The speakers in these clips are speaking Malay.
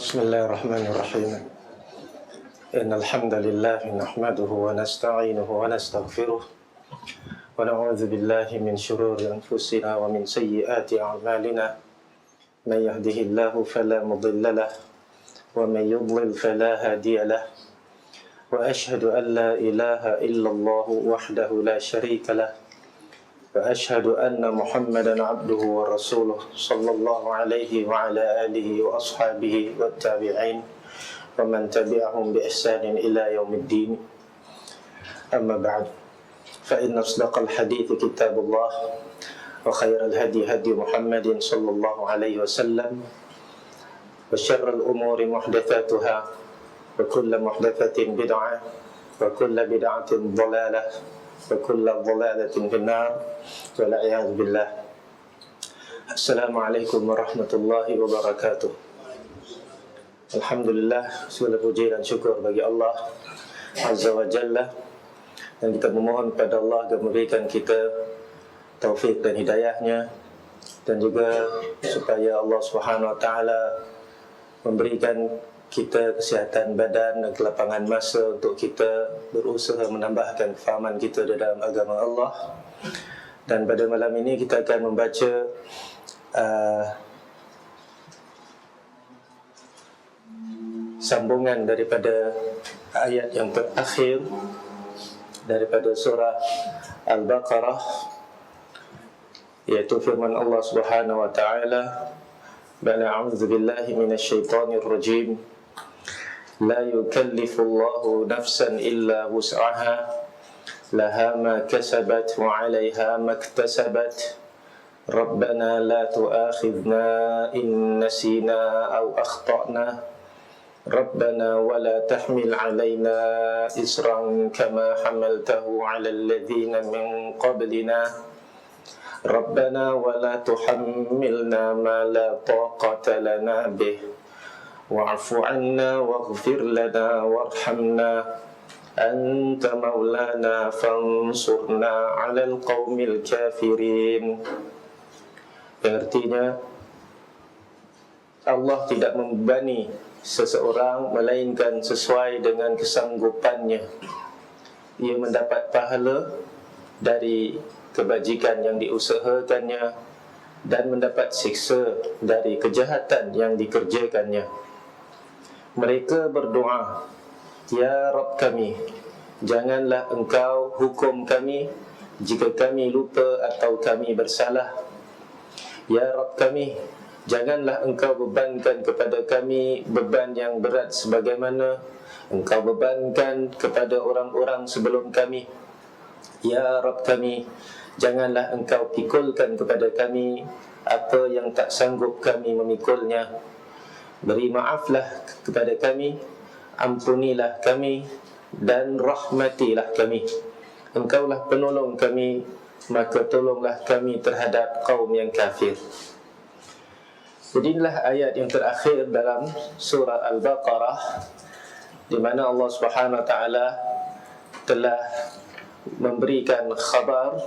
بسم الله الرحمن الرحيم إن الحمد لله نحمده ونستعينه ونستغفره ونعوذ بالله من شرور أنفسنا ومن سيئات أعمالنا من يهده الله فلا مضل له ومن يضلل فلا هادي له وأشهد أن لا إله إلا الله وحده لا شريك له وأشهد أن محمدا عبده ورسوله صلى الله عليه وعلى آله وأصحابه والتابعين ومن تبعهم بإحسان إلى يوم الدين أما بعد فإن أصدق الحديث كتاب الله وخير الهدي هدي محمد صلى الله عليه وسلم وشر الأمور محدثاتها وكل محدثة بدعة وكل بدعة ضلالة وكل ضلالة في النار والعياذ بالله. Assalamualaikum warahmatullahi wabarakatuh. Alhamdulillah, segala puji dan syukur bagi Allah Azza wa Jalla, dan kita memohon kepada Allah agar memberikan kita taufik dan hidayahnya, dan juga supaya Allah Subhanahu wa taala memberikan kita kesihatan badan dan kelapangan masa untuk kita berusaha menambahkan kefahaman kita di dalam agama Allah. Dan pada malam ini kita akan membaca sambungan daripada ayat yang terakhir daripada surah Al-Baqarah, iaitu firman Allah Subhanahu wa taala, "Bala a'udzu billahi minasyaitonir rajim. La yukallifu Allahu nafsan illa wus'aha laha ma kasabat wa 'alayha ma iktasabat. Rabbana la tu'akhidhna in nasina aw akhtana. Rabbana wa la tahmil 'alaina isran kama hamaltahu 'ala alladhina min qablina. Rabbana wa la tuhammilna ma la taqata lana bih. Wa'fu 'anna waghfir lana warhamna anta maulana fansurna 'alal qaumil kafirin." Yang artinya, Allah tidak membebani seseorang melainkan sesuai dengan kesanggupannya. Ia mendapat pahala dari kebajikan yang diusahakannya dan mendapat siksa dari kejahatan yang dikerjakannya. Mereka berdoa, "Ya Rabb kami, janganlah engkau hukum kami jika kami lupa atau kami bersalah. Ya Rabb kami, janganlah engkau bebankan kepada kami beban yang berat sebagaimana engkau bebankan kepada orang-orang sebelum kami. Ya Rabb kami, janganlah engkau pikulkan kepada kami apa yang tak sanggup kami memikulnya. Beri maaflah kepada kami, ampunilah kami, dan rahmatilah kami. Engkaulah penolong kami, maka tolonglah kami terhadap kaum yang kafir." Jadi inilah ayat yang terakhir dalam surah Al-Baqarah, di mana Allah Subhanahu wa taala telah memberikan khabar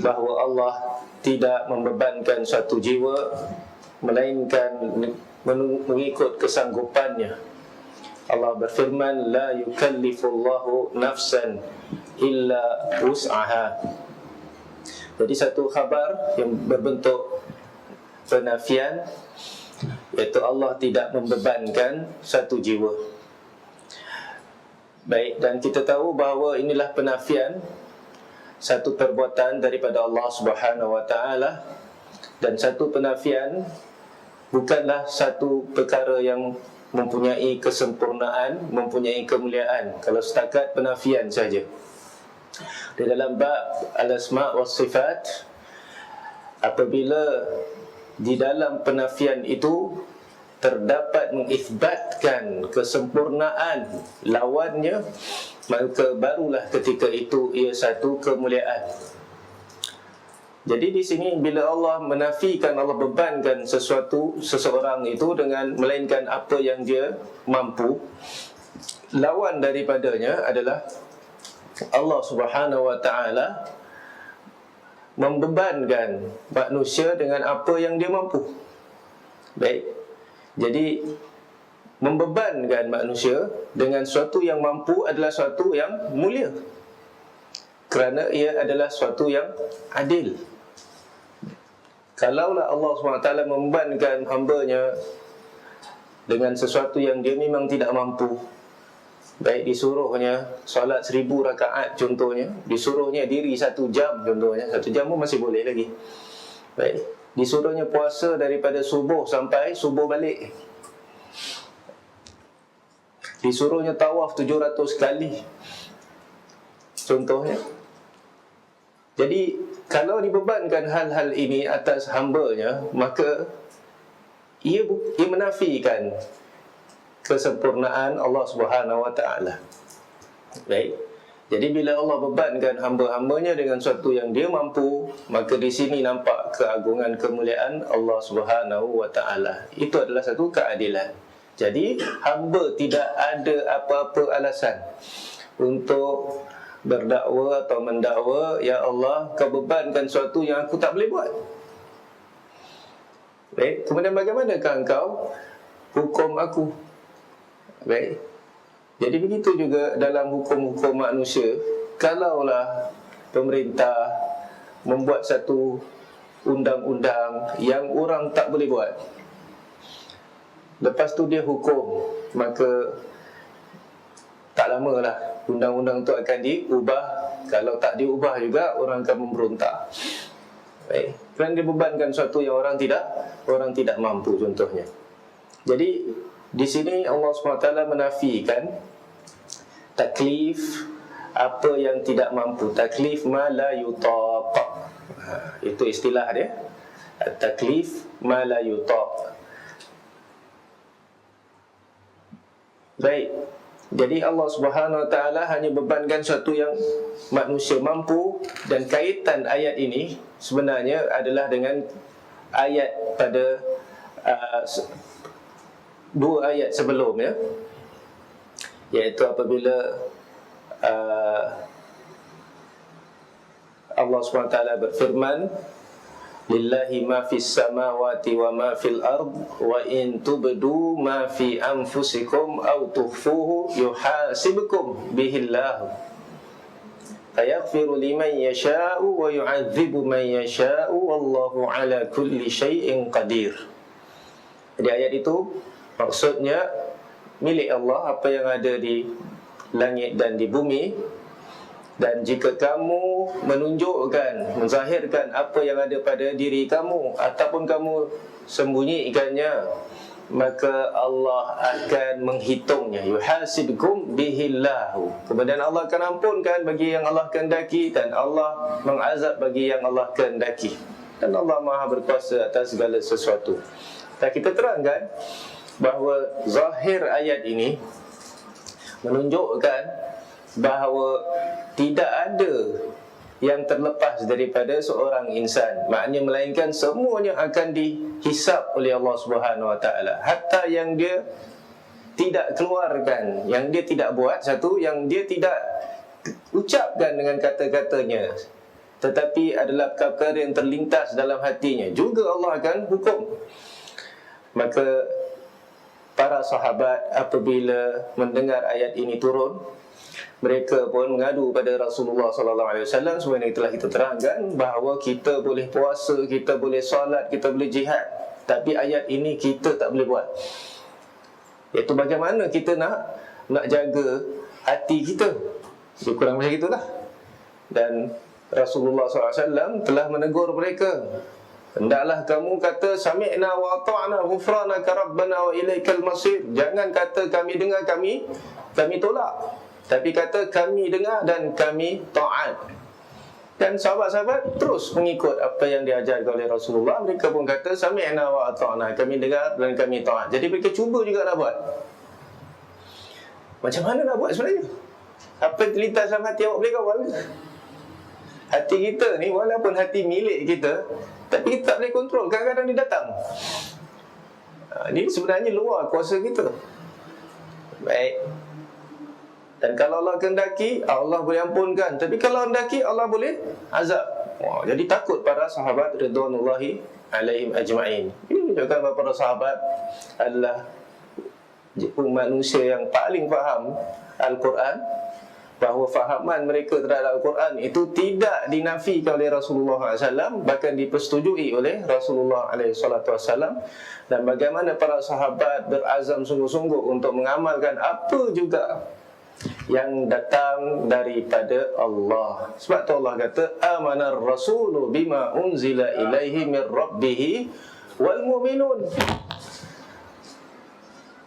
bahawa Allah tidak membebankan suatu jiwa melainkan mengikut kesanggupannya. Allah berfirman, "La yukallifullahu nafsan illa wus'aha." Jadi satu khabar yang berbentuk penafian, iaitu Allah tidak membebankan satu jiwa. Baik, dan kita tahu bahawa inilah penafian satu perbuatan daripada Allah Subhanahu wa taala, dan satu penafian bukanlah satu perkara yang mempunyai kesempurnaan, mempunyai kemuliaan kalau setakat penafian saja. Di dalam bab al-asma' was sifat, apabila di dalam penafian itu terdapat mengisbatkan kesempurnaan lawannya, maka barulah ketika itu ia satu kemuliaan. Jadi di sini bila Allah menafikan, Allah bebankan seseorang itu dengan melainkan apa yang dia mampu, lawan daripadanya adalah Allah Subhanahu wa taala membebankan manusia dengan apa yang dia mampu. Baik, Jadi membebankan manusia dengan sesuatu yang mampu adalah sesuatu yang mulia, kerana ia adalah sesuatu yang adil. Kalaulah Allah SWT membebankan hamba-Nya dengan sesuatu yang dia memang tidak mampu, baik disuruhnya solat 1000 rakaat contohnya, disuruhnya diri 1 jam contohnya, 1 jam pun masih boleh lagi, baik, disuruhnya puasa daripada subuh sampai subuh balik, disuruhnya tawaf 700 kali contohnya. Jadi kalau dibebankan hal-hal ini atas hamba-Nya, maka ia menafikan kesempurnaan Allah Subhanahu Wa Taala. Baik. Jadi bila Allah bebankan hamba-hambanya dengan sesuatu yang dia mampu, maka di sini nampak keagungan kemuliaan Allah Subhanahu Wa Taala. Itu adalah satu keadilan. Jadi hamba tidak ada apa-apa alasan untuk berdakwa atau mendakwa, ya Allah, kau bebankan sesuatu yang aku tak boleh buat. Baik, kemudian bagaimanakah engkau hukum aku? Baik. Jadi begitu juga dalam hukum-hukum manusia. Kalaulah pemerintah membuat satu undang-undang yang orang tak boleh buat, lepas tu dia hukum, maka tak lamalah undang-undang itu akan diubah. Kalau tak diubah juga, orang akan memberontak. Baik. Kerana dia bebankan sesuatu yang orang tidak mampu contohnya. Jadi di sini Allah SWT menafikan taklif apa yang tidak mampu, taklif ma la yutaq. Itu istilah dia, taklif ma la yutaq. Baik. Jadi Allah Subhanahu Wa Taala hanya bebankan sesuatu yang manusia mampu, dan kaitan ayat ini sebenarnya adalah dengan ayat pada dua ayat sebelumnya, iaitu apabila Allah SWT berfirman, lillahi ma fis samawati wa ma fil ard wa in tubdu ma fi anfusikum aw tukhfuhu yuhasibkum bihillah fayaghfiru liman yasha'u wa yu'adzibu man yasha'u wallahu ala kulli syai'in qadir. Jadi ayat itu maksudnya milik Allah apa yang ada di langit dan di bumi, dan jika kamu menunjukkan, menzahirkan apa yang ada pada diri kamu ataupun kamu sembunyikannya, maka Allah akan menghitungnya. Yuhasibkum bihillahu. Kemudian Allah akan ampunkan bagi yang Allah kehendaki, dan Allah mengazab bagi yang Allah kehendaki. Dan Allah Maha berkuasa atas segala sesuatu. Dan kita terangkan bahawa zahir ayat ini menunjukkan bahawa tidak ada yang terlepas daripada seorang insan, maknanya melainkan semuanya akan dihisap oleh Allah Subhanahu Wa Taala. Hatta yang dia tidak keluarkan, yang dia tidak buat, satu yang dia tidak ucapkan dengan kata-katanya, tetapi adalah perkara yang terlintas dalam hatinya, juga Allah akan hukum. Maka para sahabat apabila mendengar ayat ini turun, mereka pun mengadu pada Rasulullah SAW. Sebenarnya telah kita terangkan bahawa kita boleh puasa, kita boleh solat, kita boleh jihad, tapi ayat ini kita tak boleh buat. Iaitu bagaimana kita nak jaga hati kita. Lebih kurang macam itulah. Dan Rasulullah SAW telah menegur mereka, hendaklah kamu kata sami'na wa ata'na ghufranaka rabbana wa ilaikal masir. Jangan kata kami dengar, kami tolak, tapi kata kami dengar dan kami taat. Dan sahabat-sahabat terus mengikut apa yang diajarkan oleh Rasulullah. Mereka pun kata sami'na wa ata'na, kami dengar dan kami taat. Jadi mereka cuba juga nak buat. Macam mana nak buat sebenarnya? Apa yang terlintas dalam hati awak boleh kawal? Hati kita ni walaupun hati milik kita, tapi kita tak boleh kontrol. Kadang-kadang dia datang. Ini sebenarnya luar kuasa kita. Baik. Dan kalau Allah kehendaki, Allah boleh ampunkan. Tapi kalau hendaki, Allah boleh azab. Jadi takut para sahabat ridwanullahi alaihim ajma'in. Ini menunjukkan bahawa para sahabat adalah manusia yang paling faham Al-Quran, bahawa fahaman mereka terhadap Al-Quran itu tidak dinafikan oleh Rasulullah SAW, bahkan dipersetujui oleh Rasulullah SAW. Dan bagaimana para sahabat berazam sungguh-sungguh untuk mengamalkan apa juga yang datang daripada Allah. Sebab tu Allah kata, amanar rasulu bima unzila ilaihi min rabbih wal mu'minun.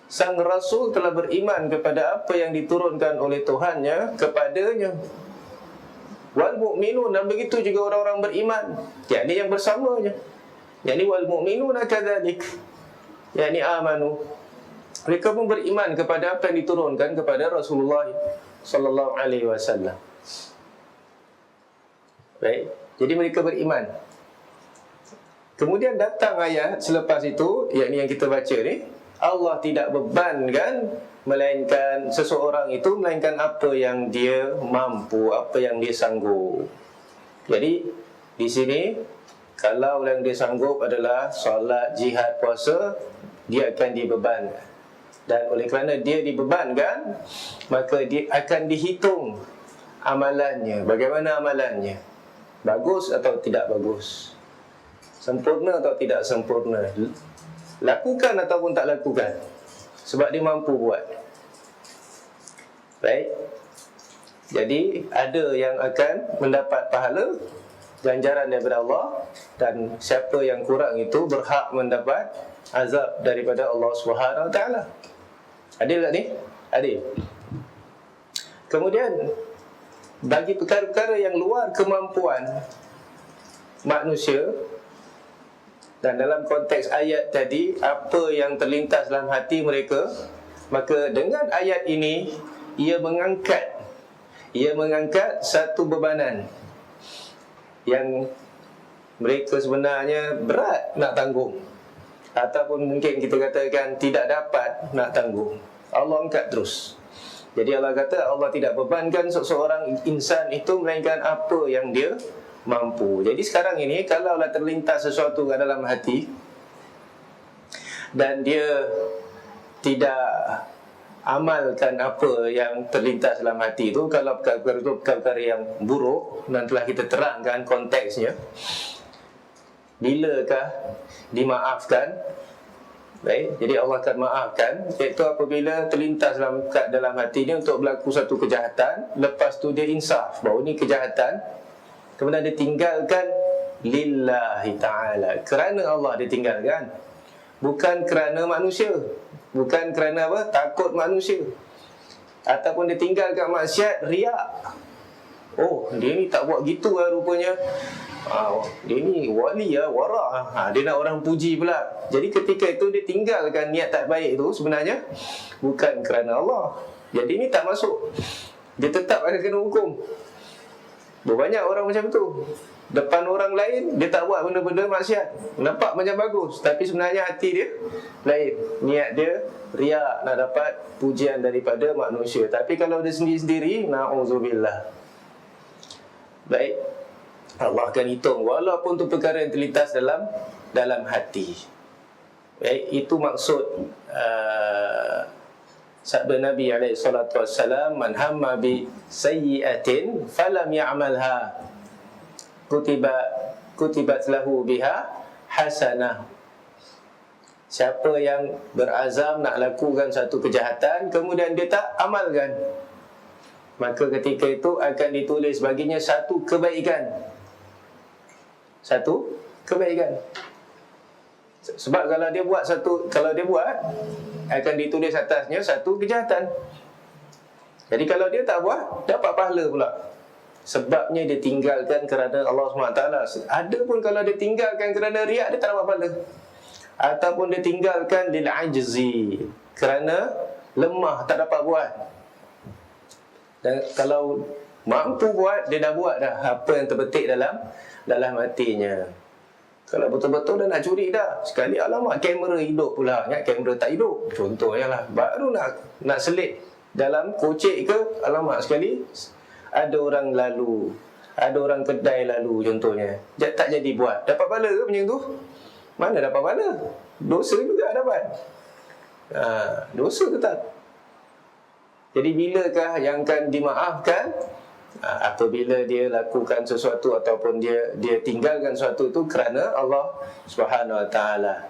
Sang Rasul telah beriman kepada apa yang diturunkan oleh Tuhannya kepadanya. Wal mu'minun, dan begitu juga orang-orang beriman, yakni yang bersamanya. Yakni wal mu'minun kadzalik, yakni amanu. Mereka pun beriman kepada apa yang diturunkan kepada Rasulullah sallallahu alaihi wasallam. Baik, jadi mereka beriman. Kemudian datang ayat selepas itu, yakni yang kita baca ni, Allah tidak bebankan melainkan seseorang itu, melainkan apa yang dia mampu, apa yang dia sanggup. Jadi di sini, kalau yang dia sanggup adalah solat, jihad, puasa, dia akan dibebankan. Dan oleh kerana dia dibebankan, maka dia akan dihitung amalannya. Bagaimana amalannya? Bagus atau tidak bagus? Sempurna atau tidak sempurna? Lakukan ataupun tak lakukan? Sebab dia mampu buat. Baik. Jadi ada yang akan mendapat pahala, ganjaran daripada Allah, dan siapa yang kurang itu berhak mendapat azab daripada Allah Subhanahu Wa Taala. Adil tak ni? Adil. Kemudian bagi perkara-perkara yang luar kemampuan manusia, dan dalam konteks ayat tadi, apa yang terlintas dalam hati mereka, maka dengan ayat ini ia mengangkat satu bebanan yang mereka sebenarnya berat nak tanggung, ataupun mungkin kita katakan tidak dapat nak tanggung. Allah angkat terus. Jadi Allah kata Allah tidak bebankan seseorang insan itu melainkan apa yang dia mampu. Jadi sekarang ini kalau Allah terlintas sesuatu kat dalam hati dan dia tidak amalkan apa yang terlintas dalam hati itu, kalau perkara itu perkara yang buruk dan telah kita terangkan konteksnya, bilakah dimaafkan? Baik, jadi Allah akan maafkan, iaitu apabila terlintas dalam hati dia untuk berlaku satu kejahatan, lepas tu dia insaf bahawa ini kejahatan, kemudian dia tinggalkan lillahi ta'ala, kerana Allah dia tinggalkan, bukan kerana manusia, bukan kerana apa? Takut manusia, ataupun dia tinggalkan maksiat riak. Oh, dia ni tak buat gitu lah rupanya. Dia ni wali lah, wara'. Dia nak orang puji pula. Jadi ketika itu dia tinggalkan niat tak baik itu sebenarnya bukan kerana Allah. Jadi ni tak masuk, dia tetap akan kena hukum. Berbanyak orang macam tu, depan orang lain dia tak buat benda-benda maksiat, nampak macam bagus, tapi sebenarnya hati dia lain. Niat dia riak, nak dapat pujian daripada manusia. Tapi kalau dia sendiri-sendiri, na'udzubillah. Baik, Allah akan hitung walaupun tu perkara yang terlintas dalam hati. Baik, itu maksud sabda Nabi SAW, man hamma bi sayyi'atin falam ya'malha kutibat lahu biha hasanah. Siapa yang berazam nak lakukan satu kejahatan kemudian dia tak amalkan, maka ketika itu akan ditulis baginya satu kebaikan. Satu kebaikan. Sebab kalau dia buat akan ditulis atasnya satu kejahatan. Jadi kalau dia tak buat, dapat pahala pula. Sebabnya dia tinggalkan kerana Allah SWT. Adapun kalau dia tinggalkan kerana riak, dia tak dapat pahala. Ataupun dia tinggalkan lil ajzi, kerana lemah, tak dapat buat. Dan kalau mampu buat, dia dah buat dah apa yang terbetik dalam hatinya. Kalau betul-betul dah nak curi dah, sekali alamak kamera hidup pula, ingat kamera tak hidup contohnya lah, baru nak selit dalam kocek ke, alamak sekali ada orang lalu, ada orang kedai lalu contohnya, tak jadi buat, dapat pahala ke macam tu? Mana dapat mana? Dosa juga dapat. Dosa tetap. Jadi bilakah yang akan dimaafkan? Apabila dia lakukan sesuatu ataupun dia tinggalkan sesuatu itu kerana Allah Subhanahu Wa Taala.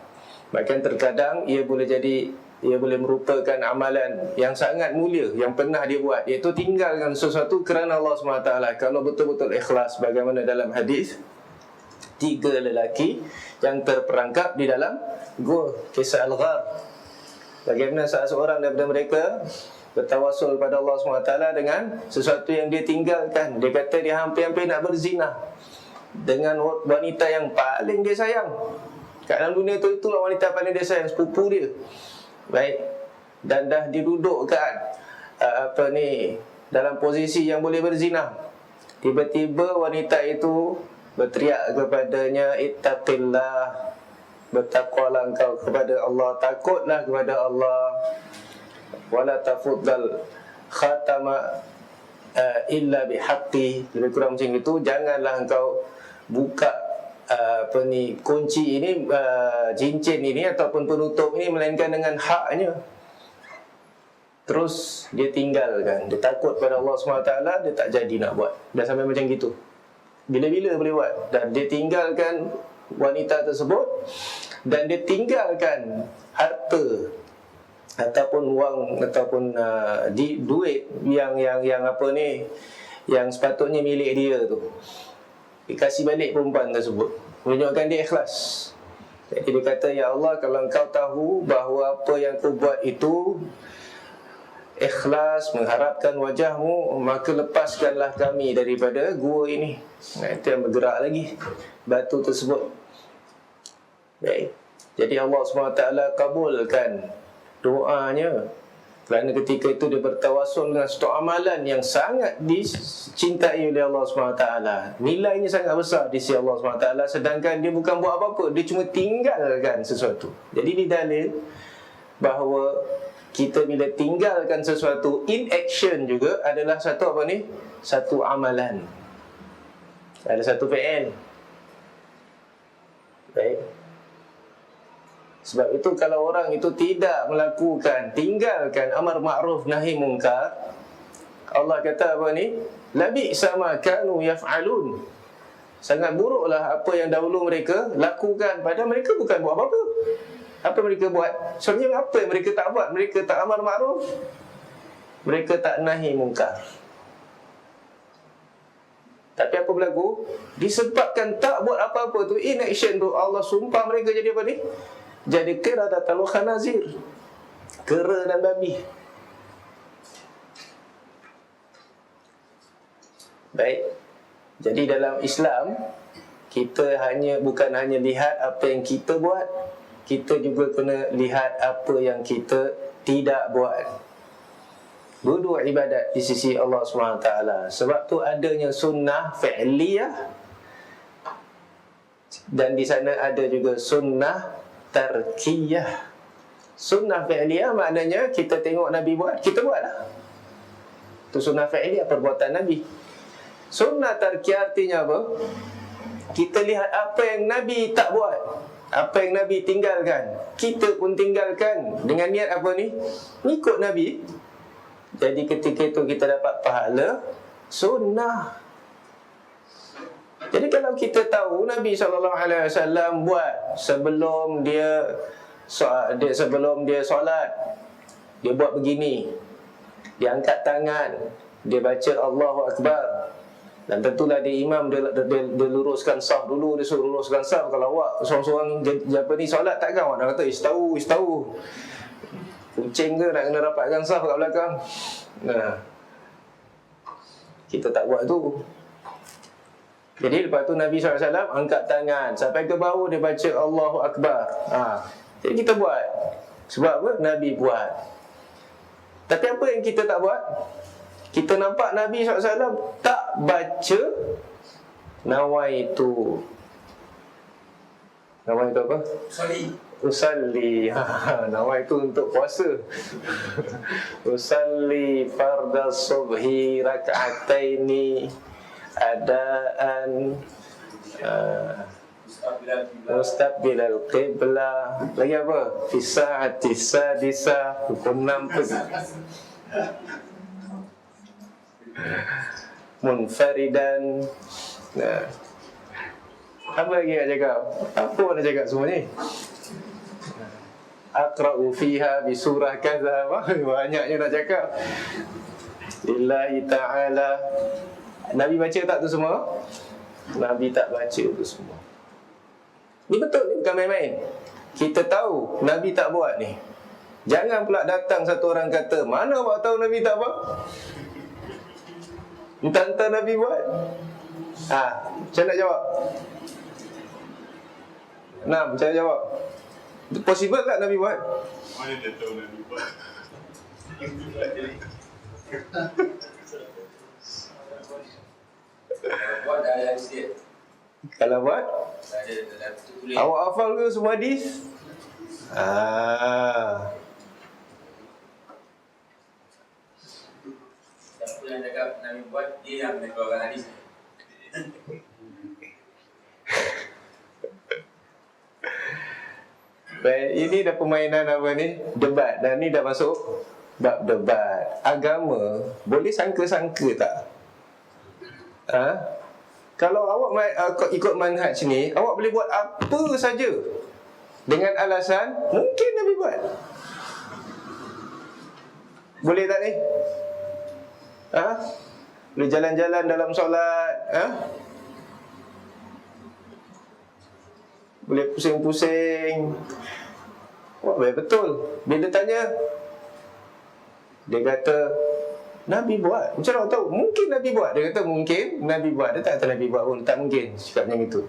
Bahkan terkadang ia boleh merupakan amalan yang sangat mulia yang pernah dia buat, iaitu tinggalkan sesuatu kerana Allah Subhanahu Wa Taala. Kalau betul-betul ikhlas, bagaimana dalam hadis 3 lelaki yang terperangkap di dalam gua, kisah Al-Ghar. Bagaimana salah seorang daripada mereka bertawassul pada Allah SWT dengan sesuatu yang dia tinggalkan. Dia kata dia hampir-hampir nak berzina dengan wanita yang paling dia sayang kat dalam dunia tu. Itulah wanita paling dia sayang, sepupu dia. Baik. Dan dah diduduk kat dalam posisi yang boleh berzina. Tiba-tiba wanita itu berteriak kepadanya, ittaqillah, bertakwalah engkau kepada Allah, takutlah kepada Allah, wala tafuddal khatama illa bihaqqi. Lebih kurang macam itu. Janganlah engkau buka kunci ini, cincin ini ataupun penutup ini melainkan dengan haknya. Terus dia tinggalkan. Dia takut pada Allah SWT, dia tak jadi nak buat. Dah sampai macam gitu. Bila-bila boleh buat. Dan dia tinggalkan wanita tersebut, dan dia tinggalkan harta ataupun wang ataupun duit yang yang sepatutnya milik dia tu. Dikasih balik perempuan tersebut, menunjukkan dia ikhlas. Jadi dia kata, ya Allah, kalau engkau tahu bahawa apa yang aku buat itu ikhlas mengharapkan wajahmu, maka lepaskanlah kami daripada gua ini. Itu yang bergerak lagi batu tersebut. Baik. Jadi Allah SWT kabulkan doanya, kerana ketika itu dia bertawassul dengan satu amalan yang sangat dicintai oleh Allah SWT. Nilainya sangat besar di sisi Allah SWT, sedangkan dia bukan buat apa-apa, dia cuma tinggalkan sesuatu. Jadi ini dalil bahawa kita bila tinggalkan sesuatu, inaction juga adalah satu satu amalan, ada satu fi'il. Baik. Sebab itu kalau orang itu tidak melakukan, tinggalkan amar ma'ruf nahi munkar, Allah kata labi sama kanu yaf'alun. Sangat buruklah apa yang dahulu mereka lakukan. Padahal mereka bukan buat apa-apa. Apa mereka buat? Sebenarnya apa yang mereka tak buat? Mereka tak amar ma'ruf, mereka tak nahi munkar. Tapi apa berlaku? Disebabkan tak buat apa-apa tu, inaction tu, Allah sumpah mereka jadi apa ni? Jadi qiradatul khanazir, kera dan babi. Baik. Jadi dalam Islam, kita bukan hanya lihat apa yang kita buat, kita juga kena lihat apa yang kita tidak buat. Dua-dua ibadat di sisi Allah SWT. Sebab tu adanya sunnah fi'liyah, dan di sana ada juga sunnah tarkiyah. Sunnah fi'liyah maknanya kita tengok Nabi buat, kita buatlah. Itu sunnah fi'liyah, perbuatan Nabi. Sunnah tarkiyah artinya apa? Kita lihat apa yang Nabi tak buat, apa yang Nabi tinggalkan, kita pun tinggalkan dengan niat apa ni? Ikut Nabi. Jadi ketika itu kita dapat pahala sunnah. Jadi kalau kita tahu Nabi SAW buat sebelum dia solat, dia buat begini, dia angkat tangan, dia baca Allahu Akbar. Dan tentulah dia imam, dia luruskan saf dulu, dia suruh luruskan saf. Kalau awak seorang-seorang solat, takkan awak nak kata istawu. Kucing ke nak kena rapatkan saf kat belakang. Nah, kita tak buat tu. Jadi lepas tu Nabi SAW angkat tangan sampai ke bawah, dia baca Allahu Akbar. Jadi kita buat. Sebab apa? Nabi buat. Tapi apa yang kita tak buat? Kita nampak Nabi SAW tak baca nawaitu. Nawaitu apa? Usalli. Nawaitu untuk puasa. Usalli fardas subhi raka'ataini adaan Mustaqbilal qiblah. Lagi apa? Fi sa'ati sadisa. Hukum 6 pun. Munfaridan. Nah. Apa lagi nak cakap? Apa nak cakap semua ni? Aqra'u fiha bi surah kaza. Banyaknya nak cakap. Lillahi ta'ala. Nabi baca tak tu semua? Nabi tak baca tu semua. Ni betul ni, bukan main-main. Kita tahu Nabi tak buat ni. Jangan pula datang satu orang kata, mana awak tahu Nabi tak buat? Entah-entah Nabi buat. Macam nak jawab? Macam mana jawab? Possible tak Nabi buat? Mana dia tahu Nabi buat? Buat dah ada hadis. Kalau buat? Ada tulis. Awak hafal ke semua hadis? Siapa yang cakap Nabi buat, dia yang mengeluarkan hadis. Baik, ini dah permainan apa ni? Debat. Dan ni dah masuk bab debat. Agama boleh sangka-sangka tak? Kalau awak ikut manhaj ni, awak boleh buat apa saja dengan alasan mungkin Nabi buat. Boleh tak ni? Boleh jalan-jalan dalam solat, boleh pusing-pusing. Wah, betul. Bila tanya, dia kata Nabi buat. Macam mana tahu? Mungkin Nabi buat. Dia kata mungkin Nabi buat. Dia tak kata Nabi buat pun. Tak mungkin cakap macam itu.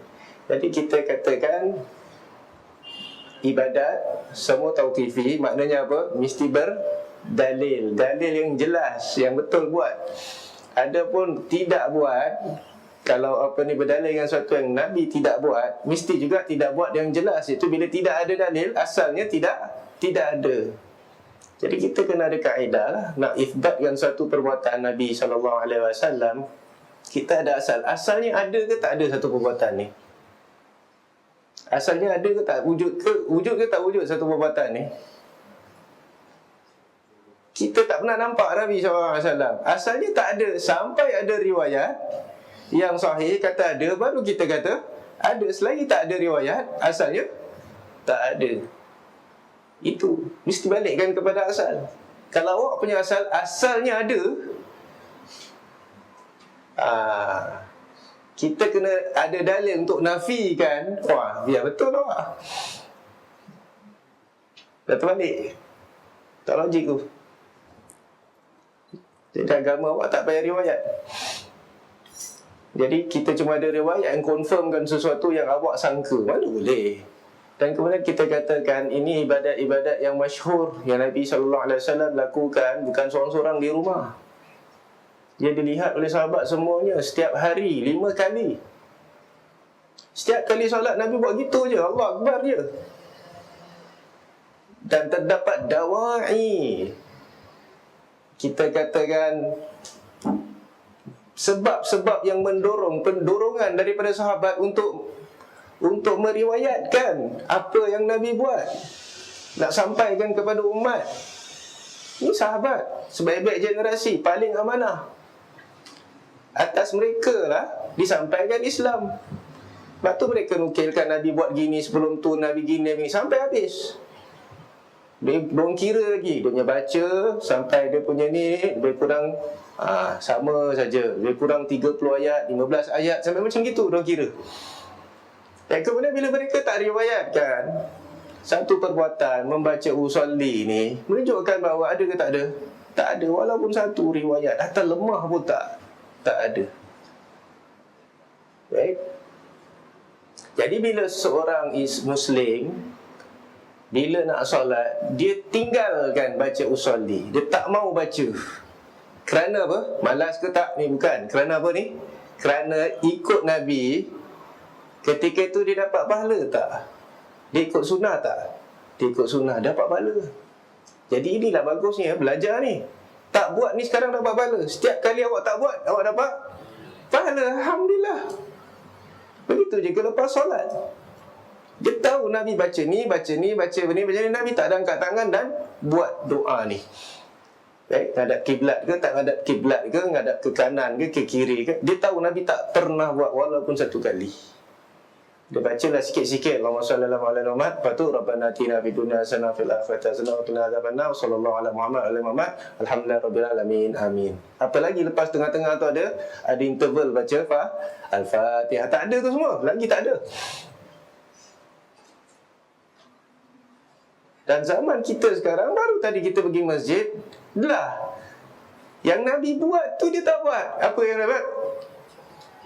Jadi kita katakan ibadat semua tauqifi. Maknanya apa? Mesti berdalil. Dalil yang jelas, yang betul buat. Adapun tidak buat, kalau berdalil dengan sesuatu yang Nabi tidak buat, mesti juga tidak buat yang jelas. Itu bila tidak ada dalil, asalnya tidak ada. Jadi kita kena ada kaedah lah. Nak ifbatkan suatu perbuatan Nabi SAW, kita ada asal. Asalnya ada ke tak ada satu perbuatan ni? Asalnya ada ke tak? Wujud ke tak wujud satu perbuatan ni? Kita tak pernah nampak Nabi SAW. Asalnya tak ada. Sampai ada riwayat yang sahih kata ada, baru kita kata ada. Selagi tak ada riwayat, asalnya tak ada. Itu mesti balikkan kepada asal. Kalau awak punya asal, asalnya ada, kita kena ada dalil untuk nafikan. Wah, biar betul awak. Dah terbalik. Tak logik tu. Jadi agama awak tak payah riwayat. Jadi kita cuma ada riwayat yang confirmkan sesuatu yang awak sangka. Mana boleh. Dan kemudian kita katakan ini ibadat-ibadat yang masyhur yang Nabi SAW lakukan, bukan seorang-seorang di rumah. Dia dilihat oleh sahabat semuanya setiap hari 5 kali. Setiap kali solat Nabi buat gitu je, Allah Akbar je. Dan terdapat dawa'i, kita katakan sebab-sebab yang mendorong, pendorongan daripada sahabat untuk meriwayatkan apa yang Nabi buat, nak sampaikan kepada umat. Ini sahabat sebaik-baik generasi, paling amanah. Atas mereka lah disampaikan Islam. Lepas tu mereka nukilkan Nabi buat gini, sebelum tu Nabi gini sampai habis. Dia belum kira lagi. Dia punya baca sampai dia punya ni lebih kurang sama saja, lebih kurang 30 ayat, 15 ayat, sampai macam gitu dia kira. Dan kemudian bila mereka tak riwayatkan satu perbuatan membaca usolli ni, menunjukkan bahawa ada ke tak ada? Tak ada, walaupun satu riwayat, hatta lemah pun tak ada. Baik. Jadi bila seorang Muslim, bila nak solat, dia tinggalkan baca usolli. Dia tak mau baca. Kerana apa? Malas ke tak? Ni bukan. Kerana apa ni? Kerana ikut Nabi. Ketika itu dia dapat pahala tak? Dia ikut sunnah tak? Dia ikut sunnah, dapat pahala. Jadi inilah bagusnya belajar ni. Tak buat ni sekarang dapat pahala. Setiap kali awak tak buat, awak dapat pahala. Alhamdulillah. Begitu je lepas solat. Dia tahu Nabi baca ni, baca ni, baca ni, baca ni. Nabi tak ada angkat tangan dan buat doa ni. Baik, ngadap kiblat ke, tak ngadap kiblat ke, ngadap ke kanan ke kiri ke. Dia tahu Nabi tak pernah buat walaupun satu kali. Dia bacalah sikit-sikit, Allahumma salli ala Muhammad, lepas tu Rabbana atina fid dunya hasanah fil akhirati hasanah wa qina adzabannar, sallallahu ala Muhammad ala Muhammad, alhamdulillahirabbil alamin, amin. Apa lagi lepas tengah-tengah tu ada interval baca Al-Fatihah. Tak ada tu semua, lagi tak ada. Dan zaman kita sekarang, baru tadi kita pergi masjid, lah yang Nabi buat tu dia tak buat. Apa yang Nabi buat?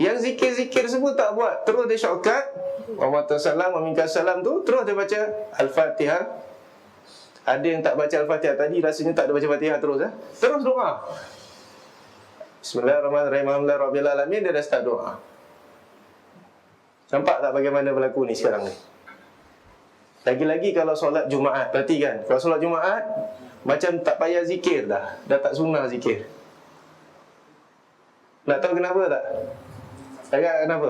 Yang zikir-zikir semua tak buat. Terus dia shortcut, wa salam wa minkas salam tu, terus dia baca Al-Fatihah. Ada yang tak baca Al-Fatihah tadi, rasanya tak ada baca Fatihah terus. Terus doa. Bismillahirrahmanirrahim, alhamdulillahirabbil alamin, dia dah start doa. Nampak tak bagaimana berlaku ni sekarang ni? Lagi-lagi kalau solat Jumaat, perhatikan. Kalau solat Jumaat, macam tak payah zikir dah. Dah tak sunnah zikir. Nak tahu kenapa tak? Agak kenapa?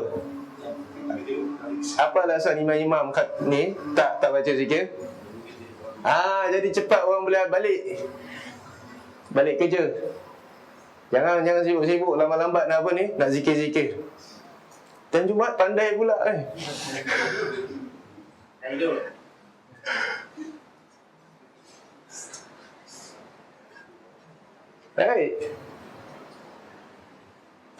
Apa alasan imam-imam ni tak baca zikir? Jadi cepat orang boleh balik kerja. Jangan sibuk-sibuk lambat-lambat nak apa ni? Nak zikir-zikir. Dan Jumaat pandai pula Baik.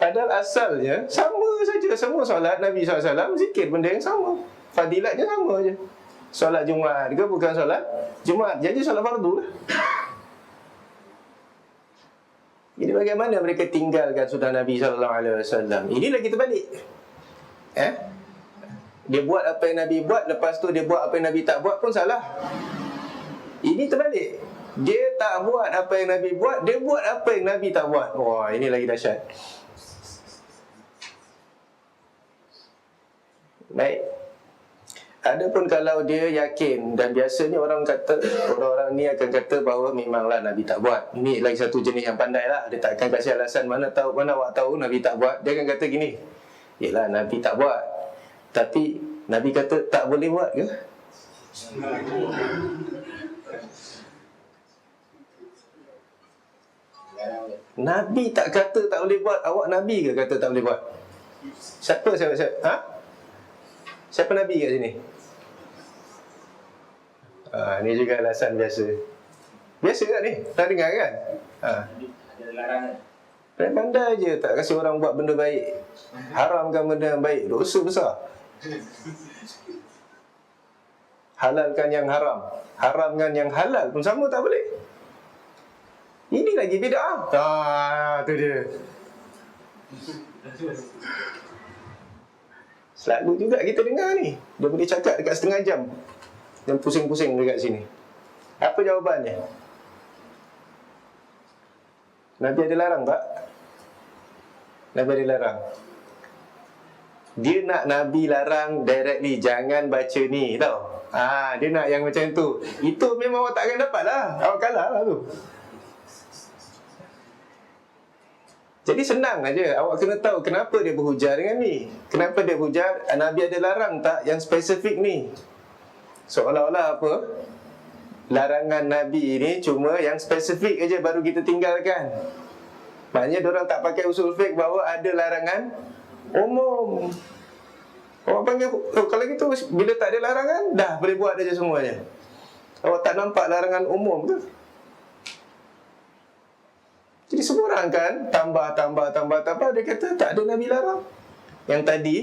Padahal asalnya sama saja. Semua solat Nabi SAW zikir benda yang sama. Fadilatnya sama je. Solat Jumaat ke bukan solat Jumaat, jadi solat fardu lah. Jadi bagaimana mereka tinggalkan sunnah Nabi SAW? Inilah kita balik. Dia buat apa yang Nabi buat, lepas tu dia buat apa yang Nabi tak buat pun salah. Ini terbalik. Dia tak buat apa yang Nabi buat, dia buat apa yang Nabi tak buat. Wah, ini lagi dahsyat. Baik. Adapun kalau dia yakin, dan biasanya orang-orang ni akan kata bahawa memanglah Nabi tak buat. Ini lagi satu jenis yang pandai lah. Dia tak akan kasih alasan mana awak tahu Nabi tak buat. Dia akan kata gini, yelah Nabi tak buat, tapi Nabi kata tak boleh buat ke? Nabi tak kata tak boleh buat, awak Nabi ke kata tak boleh buat? Siapa? Siapa Nabi kat sini? Ni juga alasan biasa. Biasa kan ni? Tak dengar kan? Ada larangan. Pandai je tak kasi orang buat benda baik. Haramkan benda yang baik, dosa besar. Halalkan yang haram, haramkan yang halal pun sama, tak boleh. Ini lagi bid'ah. Tu dia. Selalu juga kita dengar ni. Dia boleh cakap dekat setengah jam dan pusing-pusing dekat sini. Apa jawapannya? Nabi ada larang tak? Nabi ada larang. Dia nak Nabi larang directly, jangan baca ni, tau. Dia nak yang macam tu. Itu memang awak tak akan dapat lah. Awak kalah lah tu. Jadi senang aja. Awak kena tahu kenapa dia berhujah dengan ni. Kenapa dia berhujah? Nabi ada larang tak yang spesifik ni? Seolah-olah apa? Larangan Nabi ni cuma yang spesifik aja baru kita tinggalkan. Maknanya diorang tak pakai usul fiqh bahawa ada larangan umum. Awak panggil, kalau gitu bila tak ada larangan, dah boleh buat aja semuanya. Awak tak nampak larangan umum tu. Jadi semua orang kan tambah. Dia kata tak ada Nabi larang. Yang tadi,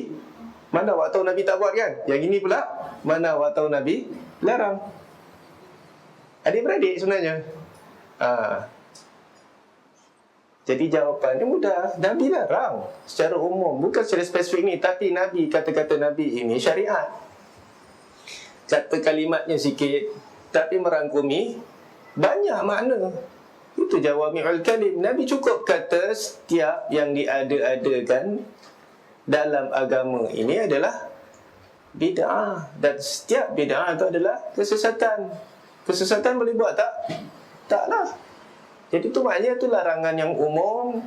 mana awak tahu Nabi tak buat kan? Yang ini pula, mana awak tahu Nabi larang? Adik-beradik sebenarnya. Jadi jawapannya mudah. Nabi larang secara umum, bukan secara spesifik ni. Tapi Nabi, kata-kata Nabi ini syariat. Kata kalimatnya sikit, tapi merangkumi banyak makna. Itu jawami'ul kalim. Nabi cukup kata setiap yang diada-adakan dalam agama ini adalah bid'ah. Dan setiap bid'ah itu adalah kesesatan. Kesesatan boleh buat tak? Taklah. Jadi itu maknanya itu larangan yang umum.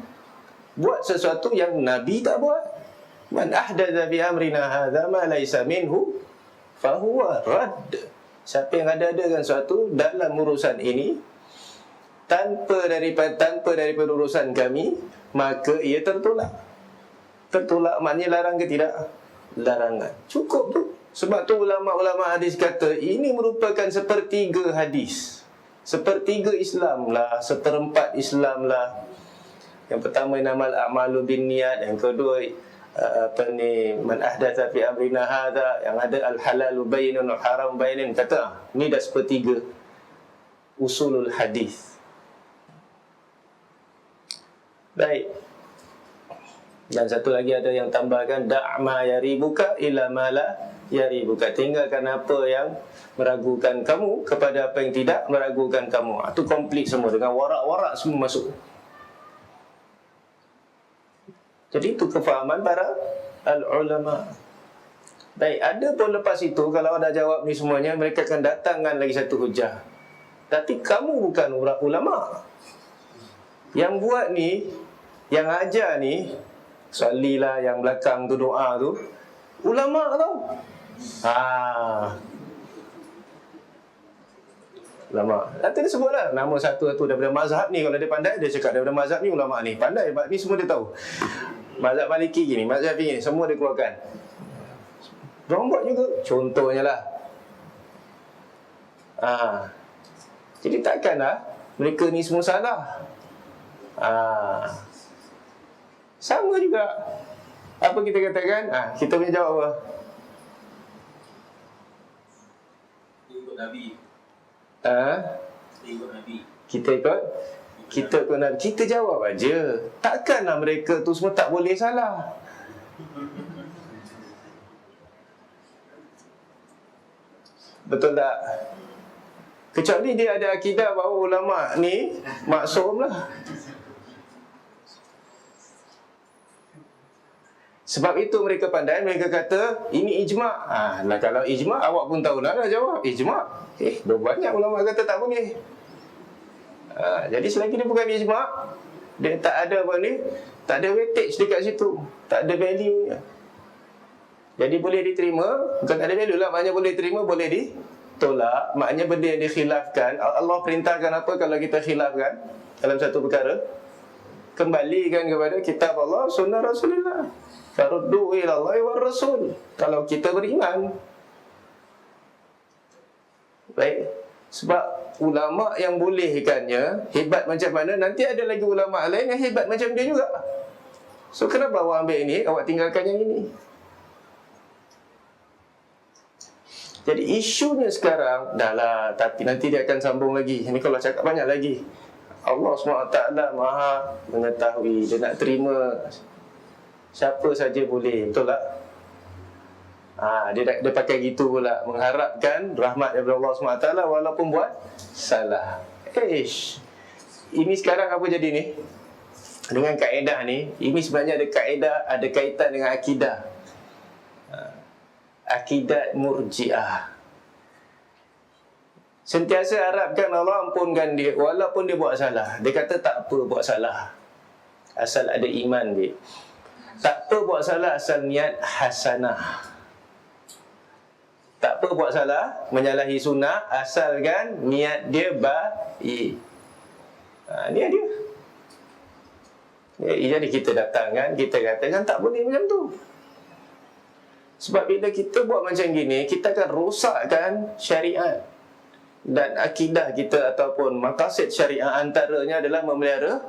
Buat sesuatu yang Nabi tak buat. Man ahdatha bi amrina hadza ma laysa minhu fahuwa radd. Siapa yang ada-adakan sesuatu dalam urusan ini tanpa daripada urusan kami, maka ia tertolak. Tertolak maknanya larang ke tidak? Larangan. Cukup tu. Sebab tu ulama-ulama hadis kata ini merupakan sepertiga hadis. Sepertiga Islam lah, seperempat Islam lah. Yang pertama inamal a'malu binniyat, yang kedua man ahdatsa fi amrina hadza, yang ada al halalu bayyinun wal haram bayyinun. Kata ni dah sepertiga usulul hadis. Baik. Dan satu lagi ada yang tambahkan da'ma yaribuka ila ma la yaribuka. Tinggalkan apa yang meragukan kamu kepada apa yang tidak meragukan kamu. Itu komplit semua dengan warak-warak semua masuk. Jadi itu kefahaman para al-ulama. Baik, ada pun lepas itu kalau dah jawab ni semuanya, mereka akan datangkan lagi satu hujah. Tapi kamu bukan ulama. Yang buat ni, yang ajar ni, salilah yang belakang tu doa tu, ulama tau. Ulama. Nanti dia sebutlah nama satu-satu daripada mazhab ni. Kalau dia pandai, dia cakap daripada mazhab ni ulama ni. Pandai, ni semua dia tahu. Mazhab Maliki gini, mazhab Syafi'i ni, semua dia keluarkan. Diorang buat juga. Contohnya lah. Jadi takkanlah mereka ni semua salah. Sama juga. Apa kita katakan? Kita punya jawab apa? Ikut Nabi. Ikut Nabi. Kita ikut Nabi. Kita jawab aja. Takkanlah mereka tu semua tak boleh salah. Betul tak? Kecuali dia ada akidah bahawa ulama ni maksum lah. Sebab itu mereka pandai, mereka kata ini ijma'. Lah kalau ijma' awak pun tahu nak jawab ijma'. Banyak ulama kata tak boleh. Jadi selagi dia bukan ijma', dia tak ada apa ni, tak ada weightage dekat situ, tak ada value nya. Jadi boleh diterima, bukan tak ada value lah, maknanya boleh terima, boleh ditolak. Maknanya benda yang dikhilafkan, Allah perintahkan apa kalau kita khilafkan dalam satu perkara? Kembalikan kepada kitab Allah, sunnah Rasulullah. Faruddu ila Allah wa Rasul. Kalau kita beriman. Baik. Sebab ulama yang bolehkannya hebat macam mana, nanti ada lagi ulama lain yang hebat macam dia juga. So kenapa awak ambil ini, awak tinggalkan yang ini? Jadi isunya sekarang dah lah, tapi nanti dia akan sambung lagi. Ini kalau cakap banyak lagi. Allah SWT maha mengetahui. Dia nak terima siapa saja boleh. Betul tak? Dia pakai gitu pula, mengharapkan rahmat daripada Allah SWT walaupun buat salah. Ini sekarang apa jadi ni? Dengan kaedah ni, ini sebenarnya ada kaedah, ada kaitan dengan akidah. Akidah Murji'ah. Sentiasa harapkan Allah ampunkan dia walaupun dia buat salah. Dia kata tak apa buat salah, asal ada iman dia. Tak apa buat salah asal niat hasanah. Tak apa buat salah, menyalahi sunnah, asalkan niat dia baik. Niat dia. Jadi kita datangkan, kita katakan tak boleh macam tu. Sebab bila kita buat macam gini, kita akan rosakkan syariat. Dan akidah kita ataupun maqasid syariat antaranya adalah memelihara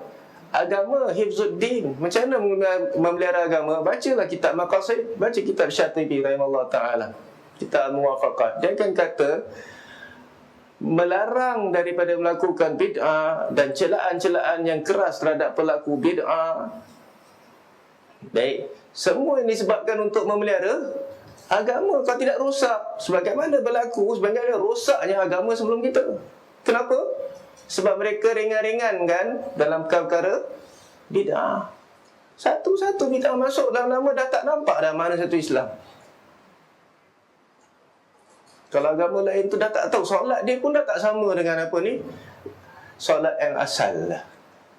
agama, hifzuddin. Macam mana memelihara agama? Bacalah kitab maqasid, baca kitab Syatibi rahimahullah ta'ala, kitab Muwafaqah. Dia akan kata melarang daripada melakukan bid'ah dan celaan-celaan yang keras terhadap pelaku bid'ah. Baik, semua ini disebabkan untuk memelihara agama. Kalau tidak rosak, sebagaimana berlaku, sebagaimana rosaknya agama sebelum kita. Kenapa? Sebab mereka ringan-ringankan dalam perkara bid'ah. Satu-satu bid'ah masuk dalam nama, dah tak nampak dah mana satu Islam. Kalau agama lain tu dah tak tahu, solat dia pun dah tak sama dengan apa ni, solat yang asal.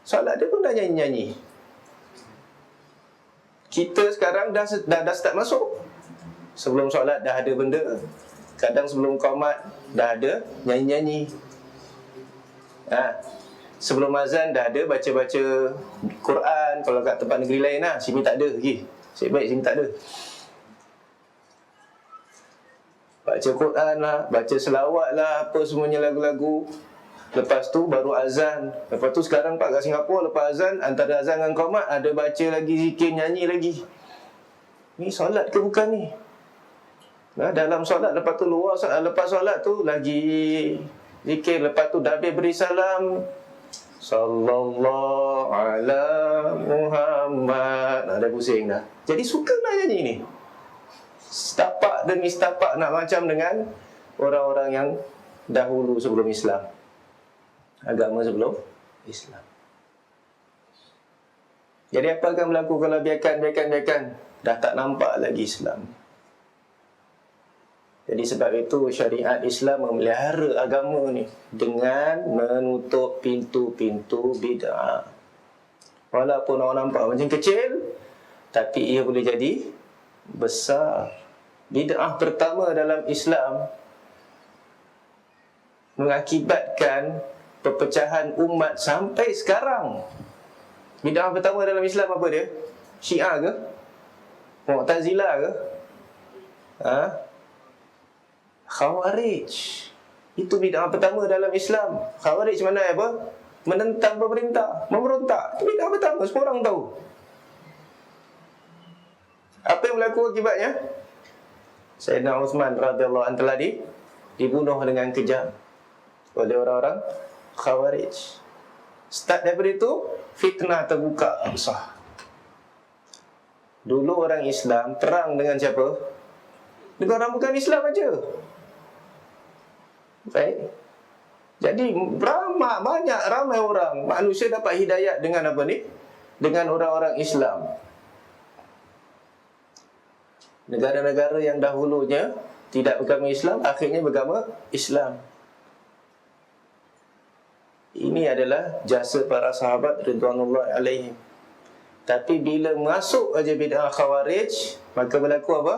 Solat dia pun dah nyanyi-nyanyi. Kita sekarang dah start masuk. Sebelum solat dah ada benda. Kadang sebelum qomat dah ada nyanyi-nyanyi. Sebelum azan dah ada baca-baca Quran. Kalau kat tempat negeri lain lah, sini tak ada lagi. Baik sini tak ada. Baca Quran lah, baca selawat lah, apa semuanya lagu-lagu. Lepas tu baru azan. Lepas tu sekarang Pak kat Singapura, lepas azan, antara azan dengan qomat ada baca lagi, zikir, nyanyi lagi. Ni solat ke bukan ni? Dalam solat, lepas tu luar solat, lepas solat tu lagi zikir. Lepas tu dah habis beri salam, Sallallahu ala Muhammad. Dah pusing dah. Jadi suka nak nyanyi ni. Setapak demi setapak nak macam dengan orang-orang yang dahulu sebelum Islam. Agama sebelum Islam. Jadi apa akan berlaku kalau biarkan? Dah tak nampak lagi Islam. Jadi sebab itu syariat Islam memelihara agama ni dengan menutup pintu-pintu bid'ah. Walaupun orang nampak macam kecil, tapi ia boleh jadi besar. Bid'ah pertama dalam Islam mengakibatkan perpecahan umat sampai sekarang. Bid'ah pertama dalam Islam apa dia? Syiah ke? Mu'tazilah ke? Khawarij. Itu bid'ah pertama dalam Islam. Khawarij mana apa? Menentang pemerintah, memberontak. Itu bid'ah pertama, semua orang tahu. Apa yang berlaku akibatnya? Sayyidina Uthman radhiyallahu anhu telah dibunuh dengan kejam oleh orang-orang Khawarij. Start daripada itu, fitnah terbuka besar. Dulu orang Islam perang dengan siapa? Dengan orang bukan Islam aja. Baik. Jadi ramai orang, manusia dapat hidayat dengan apa ni? Dengan orang-orang Islam. Negara-negara yang dahulunya tidak beragama Islam, akhirnya beragama Islam. Ini adalah jasa para sahabat ridwanullah alaihim. Tapi bila masuk aja bid'ah Khawarij, maka berlaku apa?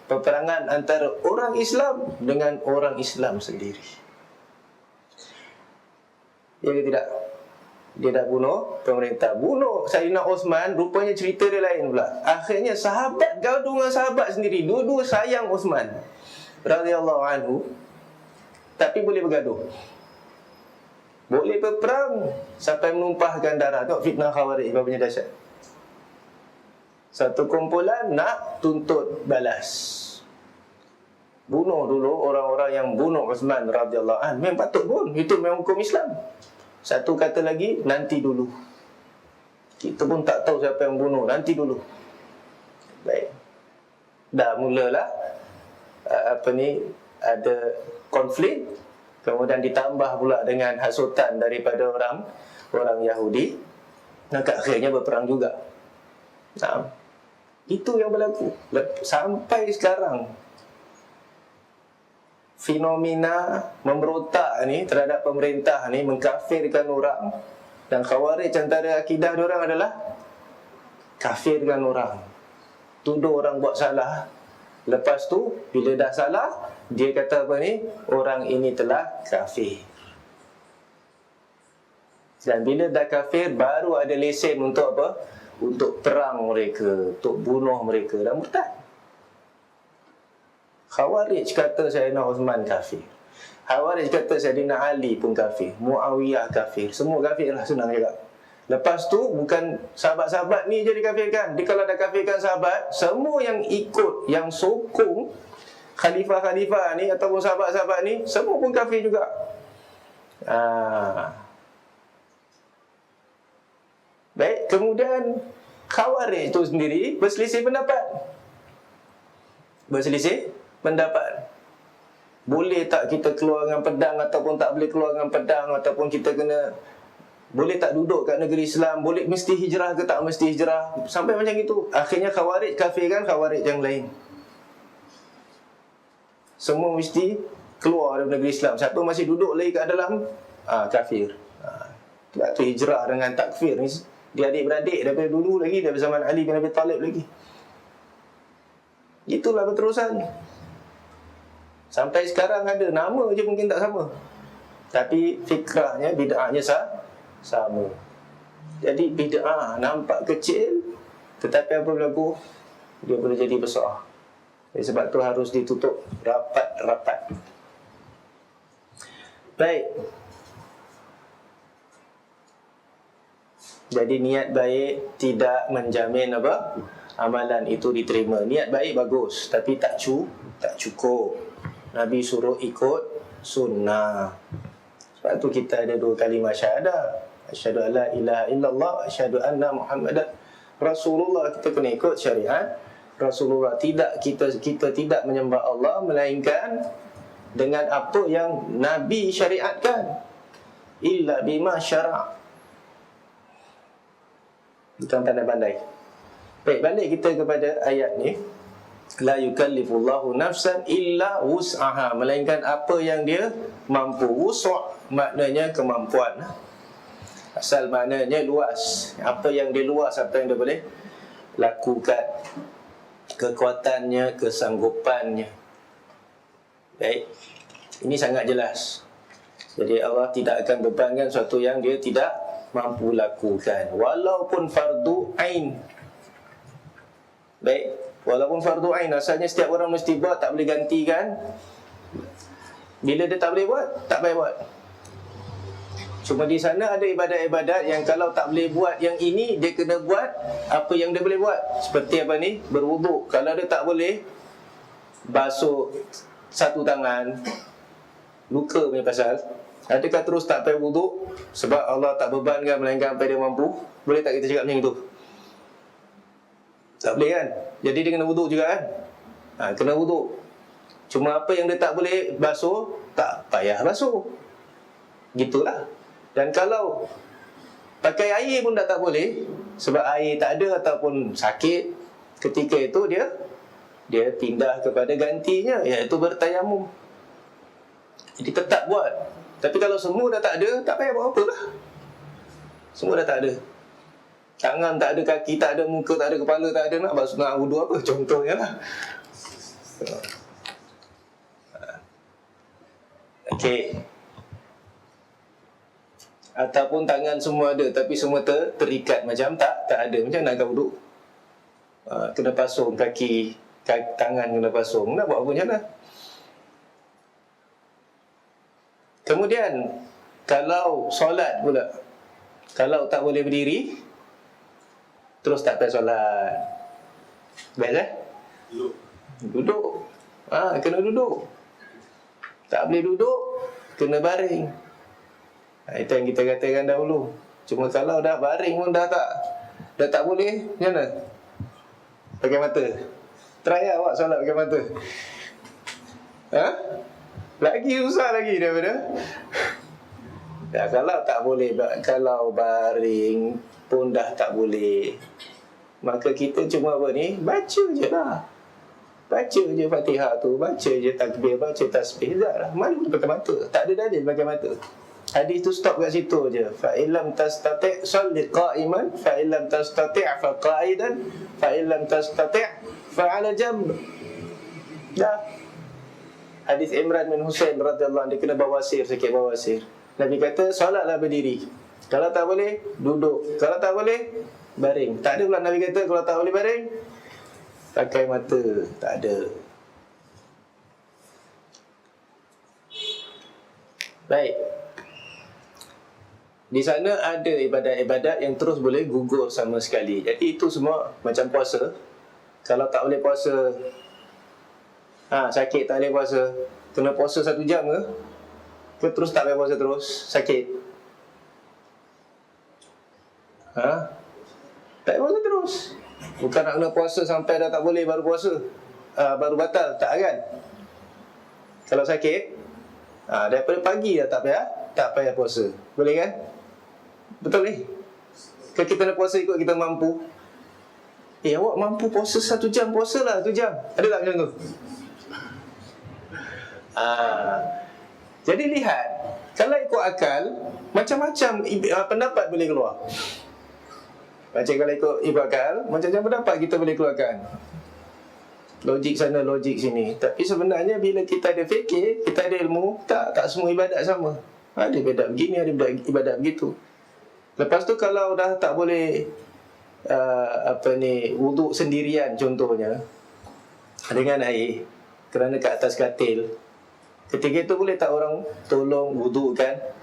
Peperangan antara orang Islam dengan orang Islam sendiri. Ya ke tidak? Dia dah bunuh pemerintah. Bunuh Sayyidina Uthman, rupanya cerita dia lain pula. Akhirnya sahabat gaduh dengan sahabat sendiri. Dua-dua sayang Uthman radhiyallahu anhu, tapi boleh bergaduh. Boleh berperang sampai menumpahkan darah. Tengok fitnah Khawarij berapa dahsyat. Satu kumpulan nak tuntut balas. Bunuh dulu orang-orang yang bunuh Uthman radhiyallahu anhu. Memang patut pun, itu memang hukum Islam. Satu kata lagi, nanti dulu. Kita pun tak tahu siapa yang bunuh, nanti dulu. Baik. Dah mulalah ada konflik. Kemudian ditambah pula dengan hasutan daripada orang Yahudi. Maka akhirnya berperang juga. Nah, itu yang berlaku sampai sekarang. Fenomena memberontak ni terhadap pemerintah ni, mengkafirkan orang. Dan Khawarij antara akidah diorang adalah kafirkan orang, tuduh orang buat salah. Lepas tu bila dah salah, dia kata apa ni? Orang ini telah kafir. Dan bila dah kafir, baru ada lesen untuk apa? Untuk perang mereka, untuk bunuh mereka dan murtad. Khawarij kata Sayyidina Uthman kafir. Khawarij kata Sayyidina Ali pun kafir. Muawiyah kafir. Semua kafir lah, senang cakap. Lepas tu bukan sahabat-sahabat ni je dikafirkan. Dia kalau dah kafirkan sahabat, semua yang ikut, yang sokong khalifah-khalifah ni ataupun sahabat-sahabat ni, semua pun kafir juga. Baik, kemudian Khawarij tu sendiri berselisih pendapat. Boleh tak kita keluar dengan pedang ataupun tak boleh keluar dengan pedang, ataupun kita kena, boleh tak duduk kat negeri Islam, boleh mesti hijrah ke tak mesti hijrah, sampai macam itu. Akhirnya Khawarij kafirkan Khawarij yang lain. Semua mesti keluar dari negeri Islam. Siapa masih duduk lagi kat dalam, kafir. Sebab tu hijrah dengan takfir ni dia adik-beradik daripada dulu lagi, daripada zaman Ali bin Abi Talib lagi. Itulah berterusan. Sampai sekarang ada, nama je mungkin tak sama, tapi fikrahnya, bid'ahnya sama. Jadi bid'ah nampak kecil, tetapi apa berlaku? Dia boleh jadi besar. Jadi sebab tu harus ditutup rapat-rapat. Baik. Jadi niat baik tidak menjamin apa? Amalan itu diterima. Niat baik bagus, tapi tak cukup. Nabi suruh ikut sunnah. Sebab tu kita ada 2 kalimah syahadah. Asyhadu an la ilaha illallah, asyhadu anna Muhammadan Rasulullah. Kita kena ikut syariat Rasulullah. Kita tidak menyembah Allah melainkan dengan apa yang Nabi syariatkan. Illa bima syara'. Bukan pandai-pandai. Baik, balik kita kepada ayat ni. La yukallifullahu nafsan illa wus'aha, melainkan apa yang dia mampu. Wus' maknanya kemampuan. Asal maknanya luas. Apa yang dia luas, apa yang dia boleh lakukan. Kekuatannya, kesanggupannya. Baik. Ini sangat jelas. Jadi Allah tidak akan bebankan sesuatu yang dia tidak mampu lakukan, walaupun fardu ain. Baik, walaupun fardu ain, asalnya setiap orang mesti buat, tak boleh gantikan. Bila dia tak boleh buat, tak payah buat. Cuma di sana ada ibadat-ibadat yang kalau tak boleh buat yang ini, dia kena buat apa yang dia boleh buat. Seperti apa ni? Berwuduk. Kalau dia tak boleh basuh satu tangan, luka punya pasal, adakah terus tak payah wuduk sebab Allah tak bebankan melainkan apa dia mampu? Boleh tak kita cakap macam itu? Tak boleh kan? Jadi dia kena wuduk juga kan? Kena wuduk. Cuma apa yang dia tak boleh basuh, tak payah basuh. Gitulah. Dan kalau pakai air pun dah tak boleh, sebab air tak ada ataupun sakit, ketika itu dia pindah kepada gantinya, iaitu bertayamum. Jadi tetap buat. Tapi kalau semua dah tak ada, tak payah buat apa lah. Semua dah tak ada. Tangan tak ada, kaki tak ada, muka tak ada, kepala tak ada, nak wudu apa? Contohnya lah. Okey. Ataupun tangan semua ada, tapi semua terikat macam tak ada. Macam mana nak wudu? Kena pasung kaki, tangan kena pasung. Nak buat apa macam mana? Kemudian kalau solat pula, kalau tak boleh berdiri, terus tak payah solat. Best Duduk. Kena duduk. Tak boleh duduk, kena baring. Itu yang kita katakan dahulu. Cuma kalau dah baring pun dah tak boleh, macam mana? Pakai mata. Try lah awak solat pakai mata. Lagi susah lagi daripada kalau tak boleh, kalau baring pun dah tak boleh, maka kita cuma apa ni? Baca je lah. Baca je Fatihah tu, baca je takbir, baca tasbih. Dah lah. Mana boleh pakai mata? Tak ada dalil pakai mata. Hadis tu stop kat situ je. Fa illam tastati' salli qa'iman, fa illam tastati' fa qa'idan, fa illam tastati' fa 'ala jamb. Dah. Hadis Imran bin Husain radhiyallahu anhu, dia kena bawasir, sakit bawasir. Nabi kata solatlah berdiri. Kalau tak boleh, duduk. Kalau tak boleh, baring. Tak ada pula Nabi kata kalau tak boleh baring, pakai mata. Tak ada. Baik. Di sana ada ibadat-ibadat yang terus boleh gugur sama sekali. Jadi itu semua macam puasa. Kalau tak boleh puasa, sakit tak boleh puasa, kena puasa 1 jam ke? Terus tak payah puasa terus, sakit. Tak payah puasa terus. Bukan nak kena puasa sampai dah tak boleh baru puasa, baru batal, tak kan? Kalau sakit, daripada pagi dah tak payah puasa. Boleh kan? Betul ni? Kalau kita nak puasa ikut kita mampu. Awak mampu puasa 1 jam, puasalah 1 jam. Ada tak macam tu? Jadi lihat, kalau ikut akal, macam-macam pendapat boleh keluar. Macam kalau ikut akal, macam-macam pendapat kita boleh keluarkan. logik sana, logik sini. Tapi sebenarnya bila kita ada fikir, kita ada ilmu, tak semua ibadat sama. Ada ibadat begini, ada ibadat begitu. Lepas tu kalau dah tak boleh wuduk sendirian contohnya dengan air kerana kat atas katil, ketika itu boleh tak orang tolong wudukkan?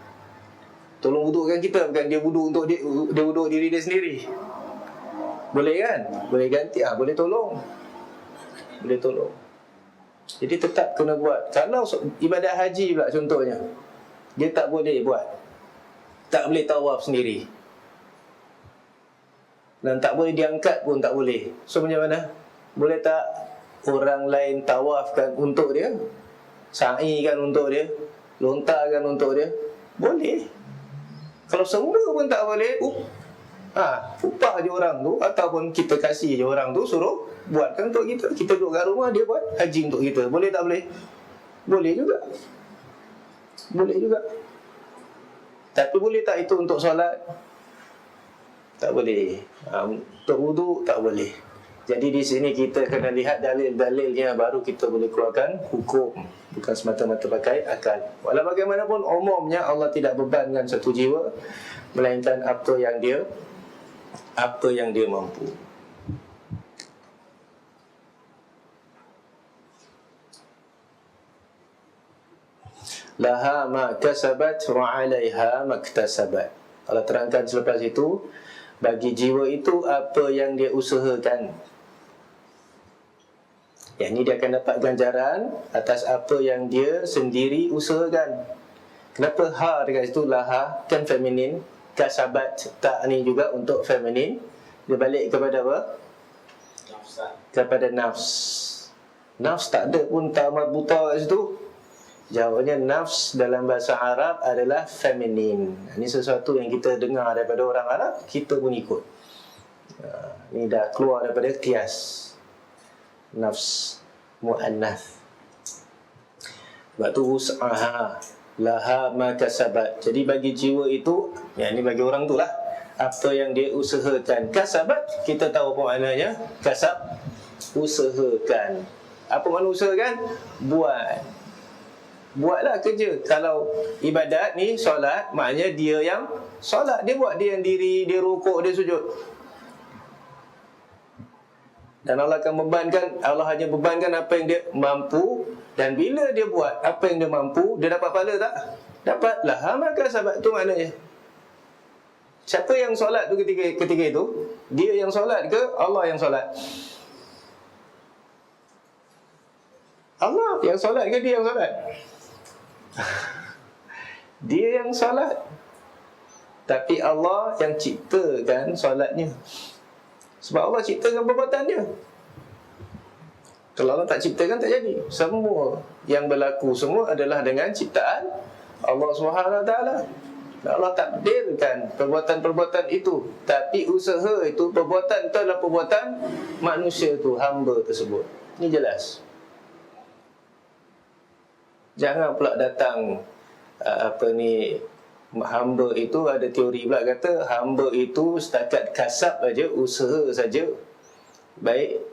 Tolong wudukkan kita, bukan dia wuduk untuk dia wuduk diri dia sendiri. Boleh kan? Boleh ganti, boleh tolong. Boleh tolong. Jadi tetap kena buat. Kalau ibadat haji pula contohnya, dia tak boleh buat. Tak boleh tawaf sendiri. Dan tak boleh diangkat pun tak boleh. So macam mana? Boleh tak orang lain tawafkan untuk dia? Sa'i kan untuk dia? Lontarkan untuk dia? Boleh. Kalau semua pun tak boleh, upah je orang tu, ataupun kita kasih je orang tu, suruh buatkan untuk kita. Kita duduk kat rumah, dia buat haji untuk kita. Boleh tak boleh? Boleh juga. Boleh juga. Tapi boleh tak itu untuk solat? Tak boleh. Untuk wuduk tak boleh. Jadi di sini kita kena lihat dalil-dalilnya, baru kita boleh keluarkan hukum. Bukan semata-mata pakai akal. Walau bagaimanapun umumnya Allah tidak bebankan satu jiwa, melainkan apa yang dia mampu. Laha ma kasabat wa 'alaiha maktasabat. Allah terangkan selepas itu, bagi jiwa itu apa yang dia usahakan. Yang ini dia akan dapat ganjaran atas apa yang dia sendiri usahakan. Kenapa ha dekat situ, laha kan feminin, kasabat tak ni juga untuk feminin. Dia balik kepada apa? Kepada nafs. Nafs tak ada pun tamat buta kat situ. Jawabannya nafs dalam bahasa Arab adalah feminin. Ini sesuatu yang kita dengar daripada orang Arab, kita pun ikut. Ini dah keluar daripada kias. Nafs mu'annath. Sebab tu wus'aha laha ma kasabat. Jadi bagi jiwa itu, yang ini bagi orang tu lah, apa yang dia usahakan. Kasabat, kita tahu apa maknanya. Kasab, usahakan. Apa makna usahakan? Buatlah kerja. Kalau ibadat ni, solat, maknanya dia yang solat. Dia buat, dia yang diri, dia rukuk, dia sujud. Dan Allah akan bebankan, Allah hanya bebankan apa yang dia mampu. Dan bila dia buat apa yang dia mampu, dia dapat pahala tak? Dapat. Laha ma kasabat, tu maknanya. Siapa yang solat tu ketika itu? Dia yang solat ke Allah yang solat? Allah yang solat ke dia yang solat? Dia yang solat. Tapi Allah yang ciptakan solatnya. Sebab Allah ciptakan perbuatan dia. Kalau Allah tak ciptakan, tak jadi. Semua yang berlaku semua adalah dengan ciptaan Allah SWT. Allah takdirkan perbuatan-perbuatan itu. Tapi usaha itu, perbuatan itu adalah perbuatan manusia itu, hamba tersebut. Ini jelas. Jangan pula datang hamba itu, ada teori pula kata hamba itu setakat kasab saja, usaha saja. Baik,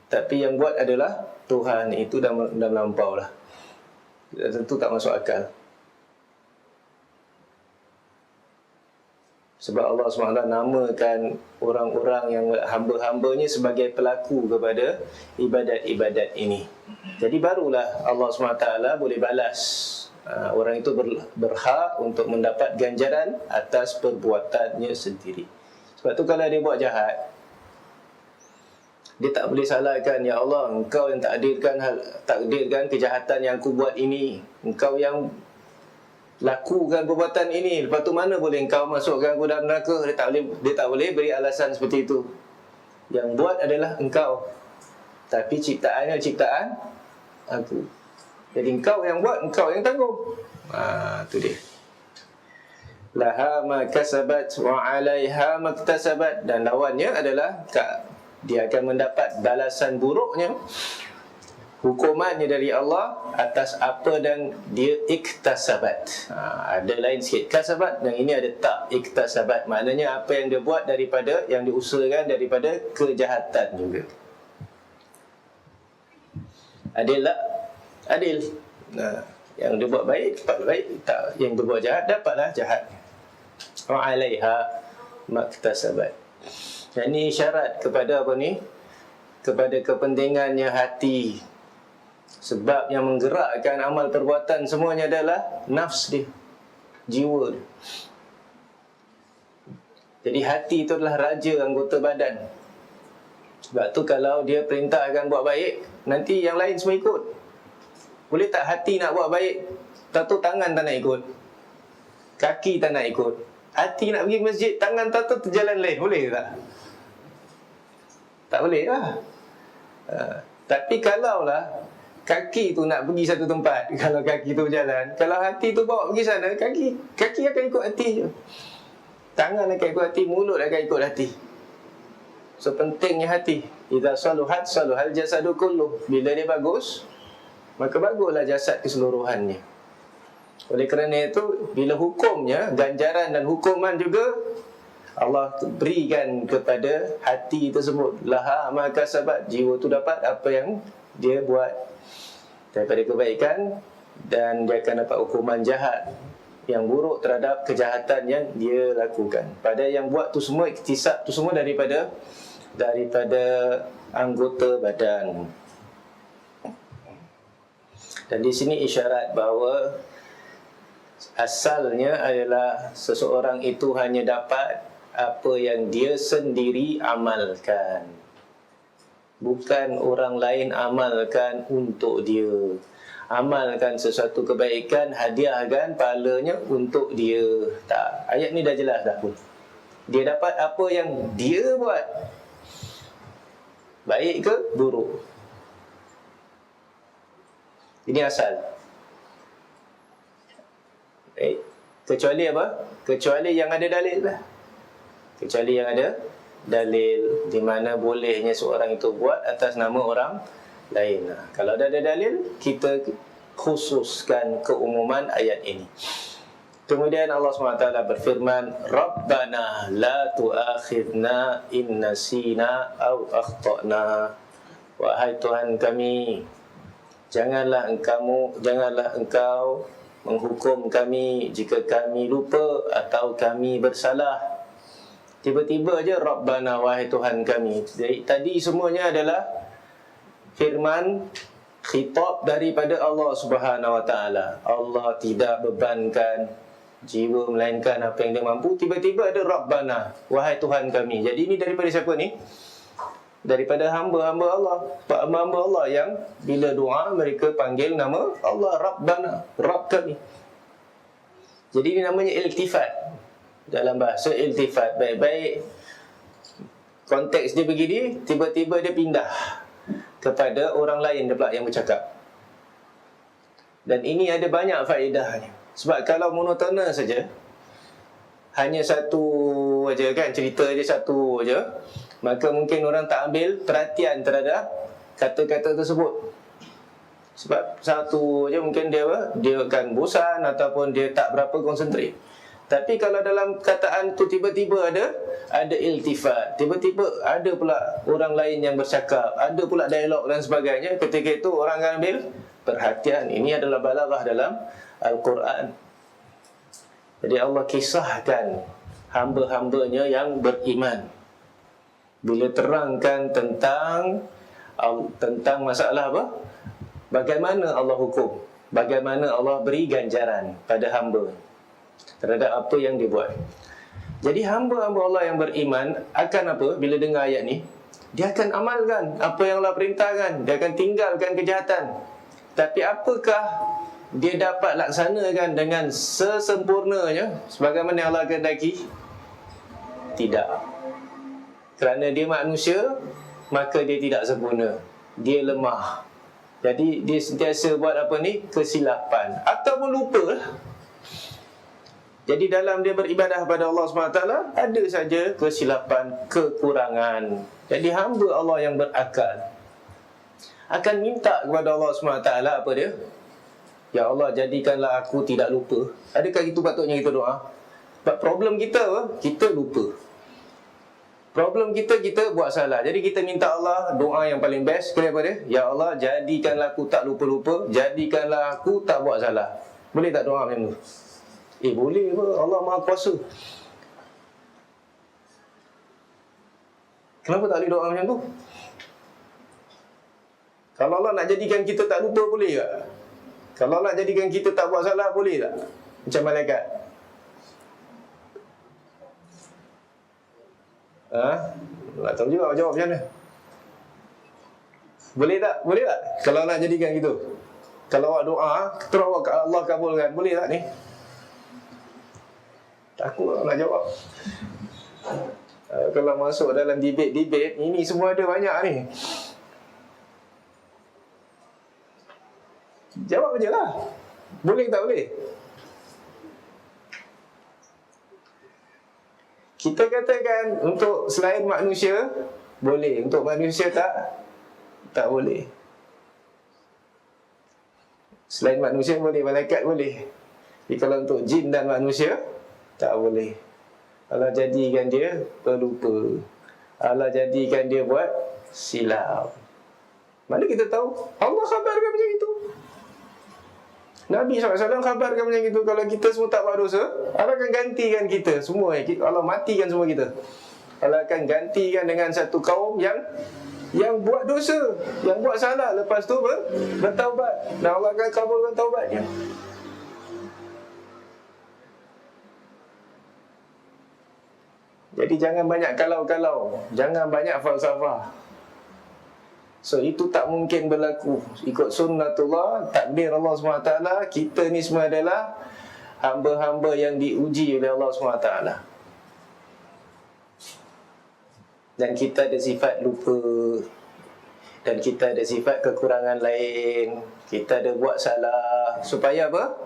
tapi yang buat adalah Tuhan. Itu dah melampau lah. Tentu tak masuk akal. Sebab Allah SWT namakan orang-orang yang hamba-hambanya sebagai pelaku kepada ibadat-ibadat ini. Jadi barulah Allah SWT boleh balas. Orang itu berhak untuk mendapat ganjaran atas perbuatannya sendiri. Sebab tu kalau dia buat jahat, dia tak boleh salahkan, ya Allah, engkau yang takdirkan kejahatan yang aku buat ini, engkau yang lakukan perbuatan ini. Lepas tu mana boleh engkau masukkan aku dalam neraka? Dia tak boleh beri alasan seperti itu. Yang buat adalah engkau, tapi ciptaannya ciptaan aku. Jadi engkau yang buat, engkau yang tanggung. Tu dia. Laha ma kasabat wa 'alaiha maktasabat. Dan lawannya adalah dia akan mendapat balasan buruknya, hukumannya dari Allah atas apa dan dia iktasabat. Ada lain sikit kasabat, dan ini ada tak iktasabat. Maknanya apa yang dia buat daripada, yang diusahakan daripada kejahatan juga. Adil tak? Adil. Nah, yang dia buat baik dapatlah baik, tak, yang dia buat jahat dapatlah jahat. Wa 'alaiha maktasabat. Yang ni syarat kepada apa ni? Kepada kepentingannya hati. Sebab yang menggerakkan amal perbuatan semuanya adalah nafs dia, jiwa dia. Jadi hati itu adalah raja anggota badan. Sebab tu kalau dia perintahkan buat baik, nanti yang lain semua ikut. Boleh tak hati nak buat baik, tak tahu tangan tak nak ikut, kaki tak nak ikut. Hati nak pergi masjid, tangan tak tahu terjalan lain. Boleh tak? Tak boleh lah. Tapi kalaulah kaki tu nak pergi satu tempat, kalau kaki tu berjalan, kalau hati tu bawa pergi sana, kaki akan ikut hati je. Tangan akan ikut hati, mulut akan ikut hati. So pentingnya hati. Idza saluhat saluhal jasadu kullu. Bila dia bagus, maka baguslah jasad keseluruhannya. Oleh kerana itu, bila hukumnya, ganjaran dan hukuman juga Allah berikan kepada hati tersebut. Laha ma kasabat, jiwa tu dapat apa yang dia buat daripada kebaikan, dan dia akan dapat hukuman jahat yang buruk terhadap kejahatan yang dia lakukan. Pada yang buat tu semua, iktisab tu semua daripada anggota badan. Dan di sini isyarat bahawa asalnya adalah seseorang itu hanya dapat apa yang dia sendiri amalkan, bukan orang lain amalkan untuk dia. Amalkan sesuatu kebaikan, hadiahkan pahalanya untuk dia. Tak, ayat ni dah jelas dah pun. Dia dapat apa yang dia buat, baik ke buruk. Ini asal. Kecuali apa? Kecuali yang ada dalil lah. Kecuali yang ada dalil di mana bolehnya seorang itu buat atas nama orang lain. Kalau ada dalil, kita khususkan keumuman ayat ini. Kemudian Allah SWT berfirman, Rabbana la tu'akhidna in nasina aw akhtana. Wahai Tuhan kami, janganlah engkau menghukum kami jika kami lupa atau kami bersalah. Tiba-tiba aja Rabbana, wahai Tuhan kami. Jadi tadi semuanya adalah firman khitab daripada Allah Subhanahu Wa Taala. Allah tidak bebankan jiwa melainkan apa yang dia mampu. Tiba-tiba ada Rabbana, wahai Tuhan kami. Jadi ini daripada siapa ni? Daripada hamba-hamba Allah. Hamba-hamba Allah yang bila doa mereka panggil nama Allah, Rabbana, Rabb kami. Jadi ini namanya iltifat. Dalam bahasa iltifat, baik-baik konteks dia begini, tiba-tiba dia pindah kepada orang lain pula yang bercakap. Dan ini ada banyak faedahnya. Sebab kalau monotona saja, hanya satu aja kan, cerita dia satu aja, maka mungkin orang tak ambil perhatian terhadap kata-kata tersebut. Sebab satu aja mungkin dia akan bosan ataupun dia tak berapa konsentrate. Tapi kalau dalam kataan tu tiba-tiba ada iltifat, tiba-tiba ada pula orang lain yang bercakap, ada pula dialog dan sebagainya, ketika itu orang akan ambil perhatian. Ini adalah balaghah dalam Al-Quran. Jadi Allah kisahkan hamba-hambanya yang beriman bila terangkan tentang masalah apa? Bagaimana Allah hukum, bagaimana Allah beri ganjaran pada hamba terhadap apa yang dia buat. Jadi hamba-hamba Allah yang beriman akan apa? Bila dengar ayat ni, dia akan amalkan apa yang Allah perintahkan, dia akan tinggalkan kejahatan. Tapi apakah dia dapat laksanakan dengan sesempurnanya sebagaimana Allah kehendaki? Tidak. Kerana dia manusia, maka dia tidak sempurna, dia lemah. Jadi dia sentiasa buat apa ni? Kesilapan ataupun lupa lah. Jadi dalam dia beribadah pada Allah SWT, ada saja kesilapan, kekurangan. Jadi hamba Allah yang berakal akan minta kepada Allah SWT apa dia? Ya Allah, jadikanlah aku tidak lupa. Adakah itu patutnya kita doa? Sebab problem kita apa? Kita lupa. Problem kita buat salah. Jadi kita minta Allah doa yang paling best sekali apa dia? Ya Allah, jadikanlah aku tak lupa-lupa, jadikanlah aku tak buat salah. Boleh tak doa macam tu? Boleh apa? Allah Maha Kuasa. Kenapa tak boleh doa macam tu? Kalau Allah nak jadikan kita tak lupa, boleh tak? Kalau Allah nak jadikan kita tak buat salah, boleh tak? Macam malaikat. Tak tahu juga jawab macam mana. Boleh tak? Boleh tak? Kalau nak jadikan gitu. Kalau awak doa, terus awak Allah kabulkan. Boleh tak ni? Takut nak jawab. Kalau masuk dalam debate, ini semua ada banyak ni. Jawab je lah. Boleh tak boleh? Kita katakan untuk selain manusia boleh, untuk manusia tak boleh. Selain manusia boleh, malaikat boleh. Tapi kalau untuk jin dan manusia tak boleh. Allah jadikan dia pelupa. Allah jadikan dia buat silap. Mana kita tahu? Allah khabarkan macam itu. Nabi SAW khabarkan macam itu. Kalau kita semua tak buat dosa, Allah akan gantikan kita semua. Allah matikan semua kita. Allah akan gantikan dengan satu kaum yang buat dosa, yang buat salah. Lepas tu bertaubat, dan Allah akan kabulkan taubatnya. Jadi jangan banyak kalau-kalau, jangan banyak falsafah. So itu tak mungkin berlaku. Ikut sunnatullah, takdir Allah SWT, kita ni semua adalah hamba-hamba yang diuji oleh Allah SWT. Dan kita ada sifat lupa, dan kita ada sifat kekurangan lain. Kita ada buat salah. Supaya apa?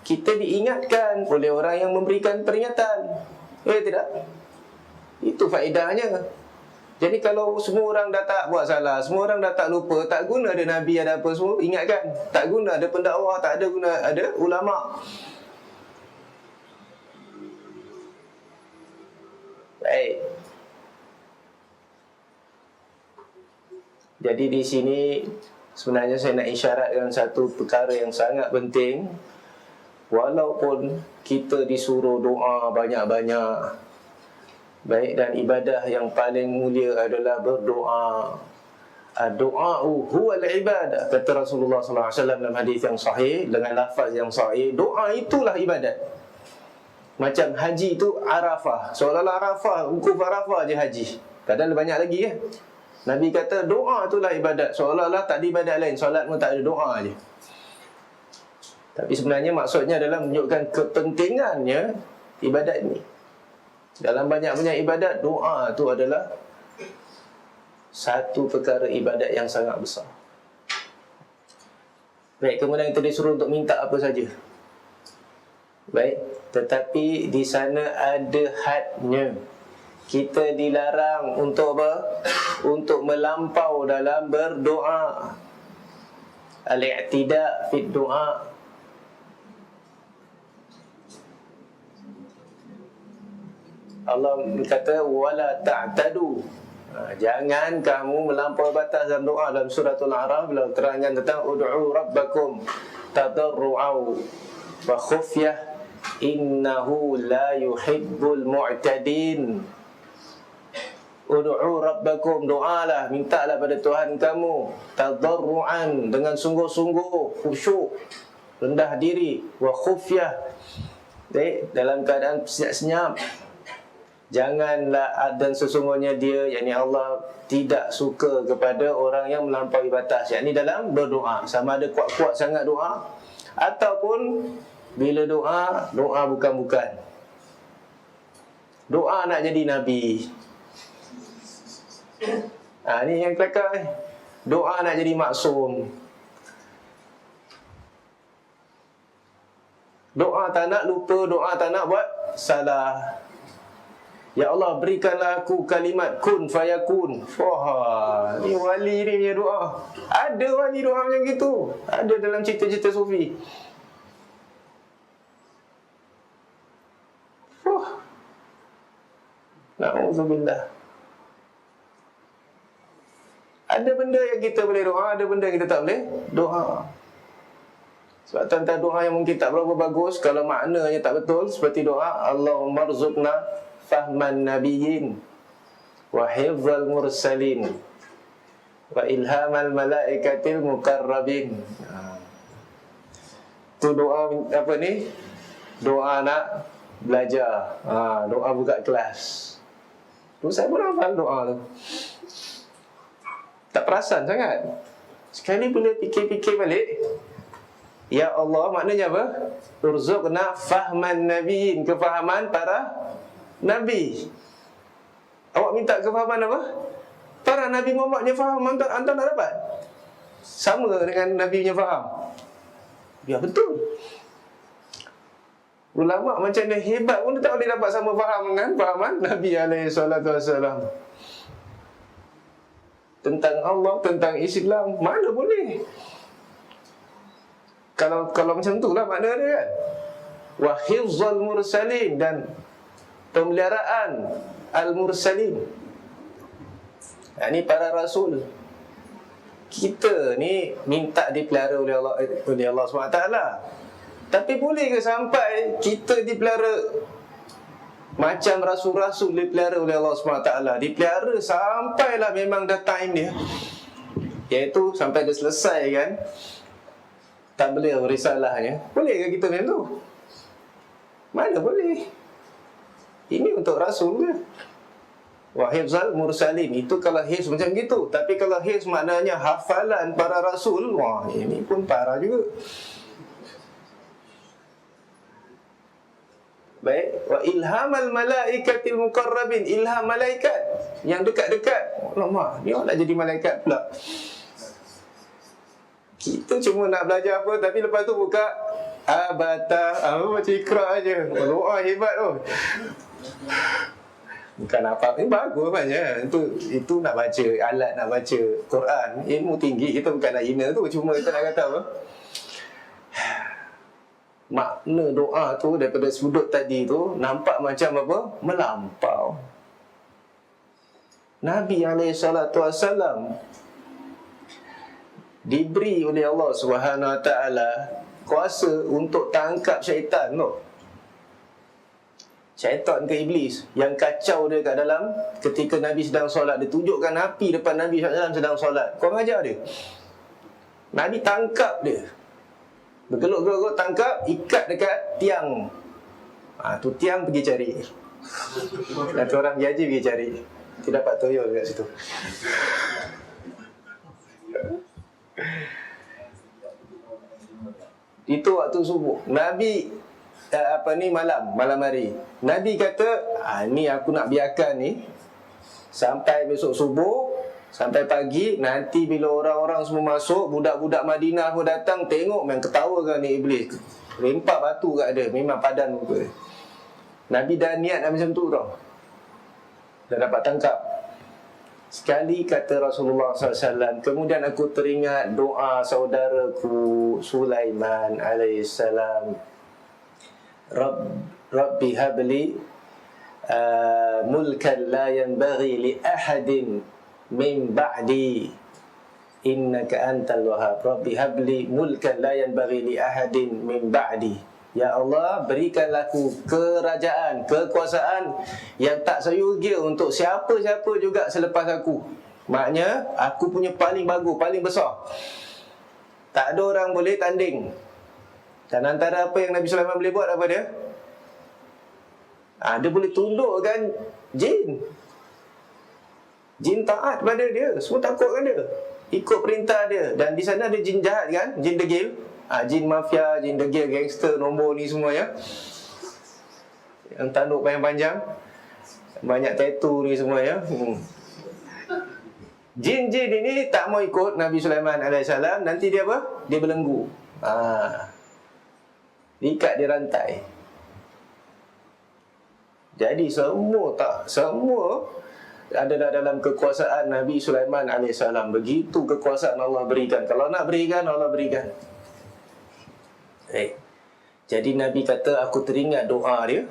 Kita diingatkan oleh orang yang memberikan peringatan. Tidak? Itu faedahnya. Jadi kalau semua orang dah tak buat salah, semua orang dah tak lupa, tak guna ada Nabi, ada apa semua, ingatkan. Tak guna ada pendakwah, tak ada guna ada ulama. Baik. Jadi di sini sebenarnya saya nak isyaratkan satu perkara yang sangat penting. Walaupun kita disuruh doa banyak-banyak, baik, dan ibadah yang paling mulia adalah berdoa. Doa huwal ibadah, kata Rasulullah SAW dalam hadis yang sahih, dengan lafaz yang sahih. Doa itulah ibadat. Macam haji itu Arafah, seolah-olah Arafah, wukuf Arafah je haji, padahal banyak lagi kan. Nabi kata doa itulah ibadat, seolah-olah tak ada ibadat lain. Solat pun tak ada, doa je. Tapi sebenarnya maksudnya adalah menunjukkan kepentingannya ibadat ni. Dalam banyak-banyak ibadat, doa tu adalah satu perkara ibadat yang sangat besar. Baik, kemudian kita disuruh untuk minta apa saja. Baik, tetapi di sana ada hadnya. Kita dilarang untuk apa? Untuk melampau dalam berdoa. Al-i'tida' fi doa. Allah kata wala ta'tadu. Jangan kamu melampaui batas dalam doa. Dalam suratul A'raf bila terangkan tentang ud'u rabbakum tadarru'au wa khufyah innahu la yuhibbul mu'tadin. Ud'u rabbakum, doalah, mintalah pada Tuhan kamu tadarru'an, dengan sungguh-sungguh, khusyuk, rendah diri, wa khufyah, dalam keadaan senyap-senyap. Janganlah, dan sesungguhnya dia, yakni Allah, tidak suka kepada orang yang melampaui batas, yakni dalam berdoa. Sama ada kuat-kuat sangat doa, ataupun bila doa bukan-bukan. Doa nak jadi Nabi. Ni yang kelakar. Doa nak jadi maksum. Doa tak nak lupa, doa tak nak buat salah. Ya Allah, berikanlah aku kalimat kun fayakun. Wah, ni wali ni punya doa. Ada wali doa macam gitu. Ada dalam cerita-cerita sufi. Na'udzubillah. Ada benda yang kita boleh doa, ada benda yang kita tak boleh doa. Sebab tentang doa yang mungkin tak berapa bagus, kalau maknanya tak betul, seperti doa Allahumma rzuqna fahman nabiyyin wa hifzal mursalin wa ilhamal malaikatil mukarrabin. Tu doa apa ni? Doa nak belajar. Doa buka kelas. Tu saya pun hafal doa tu. Tak perasan sangat. Sekali bila fikir-fikir balik, ya Allah, maknanya apa? Urzuqna fahman nabiyyin, kefahaman para nabi. Awak minta kefahaman apa? Para Nabi Muhammad punya faham, anda tak dapat? Sama dengan Nabi punya faham? Ya betul. Ulama macam dia hebat pun dia tak boleh dapat sama faham dengan fahaman Nabi SAW. Tentang Allah, tentang Islam, mana boleh? Kalau macam tu lah makna dia kan. Wa hifzal mursalin, dan pemeliharaan al-mursalin. Ini para rasul. Kita ni minta dipelihara oleh Allah SWT. Tapi boleh ke sampai kita dipelihara macam rasul-rasul dipelihara oleh Allah SWT? Dipelihara sampailah memang dah time dia, iaitu sampai dia selesai kan, tak boleh risalahnya. Boleh ke kita macam tu? Mana boleh. Ini untuk rasul ke? Wa hifzal mursalin, itu kalau hifz macam gitu. Tapi kalau hifz maknanya hafalan para rasul, wah ini pun parah juga. Baik, wa ilhamal malaikatil mukarrabin, ilham malaikat yang dekat-dekat. Alamak, ni orang nak jadi malaikat pula. Kita cuma nak belajar apa, tapi lepas tu buka abata, macam ikra aja. Doa hebat tu. Bukan apa, ini bagus banyak. Itu nak baca, alat nak baca Quran, ilmu tinggi. Kita bukan nak hina tu, cuma kita nak kata apa, makna doa tu daripada sudut tadi tu nampak macam apa? Melampau. Nabi SAW diberi oleh Allah SWT kuasa untuk tangkap syaitan tu. Syaitan ke iblis yang kacau dia kat dalam ketika Nabi sedang solat. Dia tunjukkan api depan Nabi SAW sedang solat. Kau ajar dia. Nabi tangkap dia. Bergeluk-geluk tangkap, ikat dekat tiang. Tu tiang pergi cari. Dan tu orang gaji pergi cari. Dia dapat toyol dekat situ. Itu waktu subuh. Nabi malam hari. Nabi kata, ni aku nak biarkan ni sampai besok subuh, sampai pagi. Nanti bila orang-orang semua masuk, budak-budak Madinah pun datang, tengok memang ketawakan ni iblis. Lempar batu kat dia, memang padan muka dia. Nabi dah niat macam tu tau. Dah dapat tangkap. Sekali kata Rasulullah SAW, kemudian aku teringat doa saudaraku Sulaiman alaihissalam. Rabbi habli mulkan la yanbaghi li ahadin min ba'di innaka antal wahhab. Rabbi habli mulkan la yanbaghi li ahadin min ba'di. Ya Allah, berikanlah aku kerajaan, kekuasaan yang tak sayugia untuk siapa-siapa juga selepas aku. Maknanya aku punya paling bagus, paling besar. Tak ada orang boleh tanding. Dan antara apa yang Nabi Sulaiman boleh buat, apa dia? Dia boleh tundukkan jin. Jin taat pada dia, semua takut kan dia, ikut perintah dia. Dan di sana ada jin jahat kan, jin degil, jin mafia, jin degil, gangster, nombor ni semua ya, yang tanduk panjang-panjang, banyak tattoo ni semua ya. Jin-jin ini tak mau ikut Nabi Sulaiman AS. Nanti dia apa? Dia belenggu. Diikat di rantai. Jadi semua ada dalam kekuasaan Nabi Sulaiman AS. Begitu kekuasaan Allah berikan. Kalau nak berikan, Allah berikan. Jadi Nabi kata, aku teringat doa dia.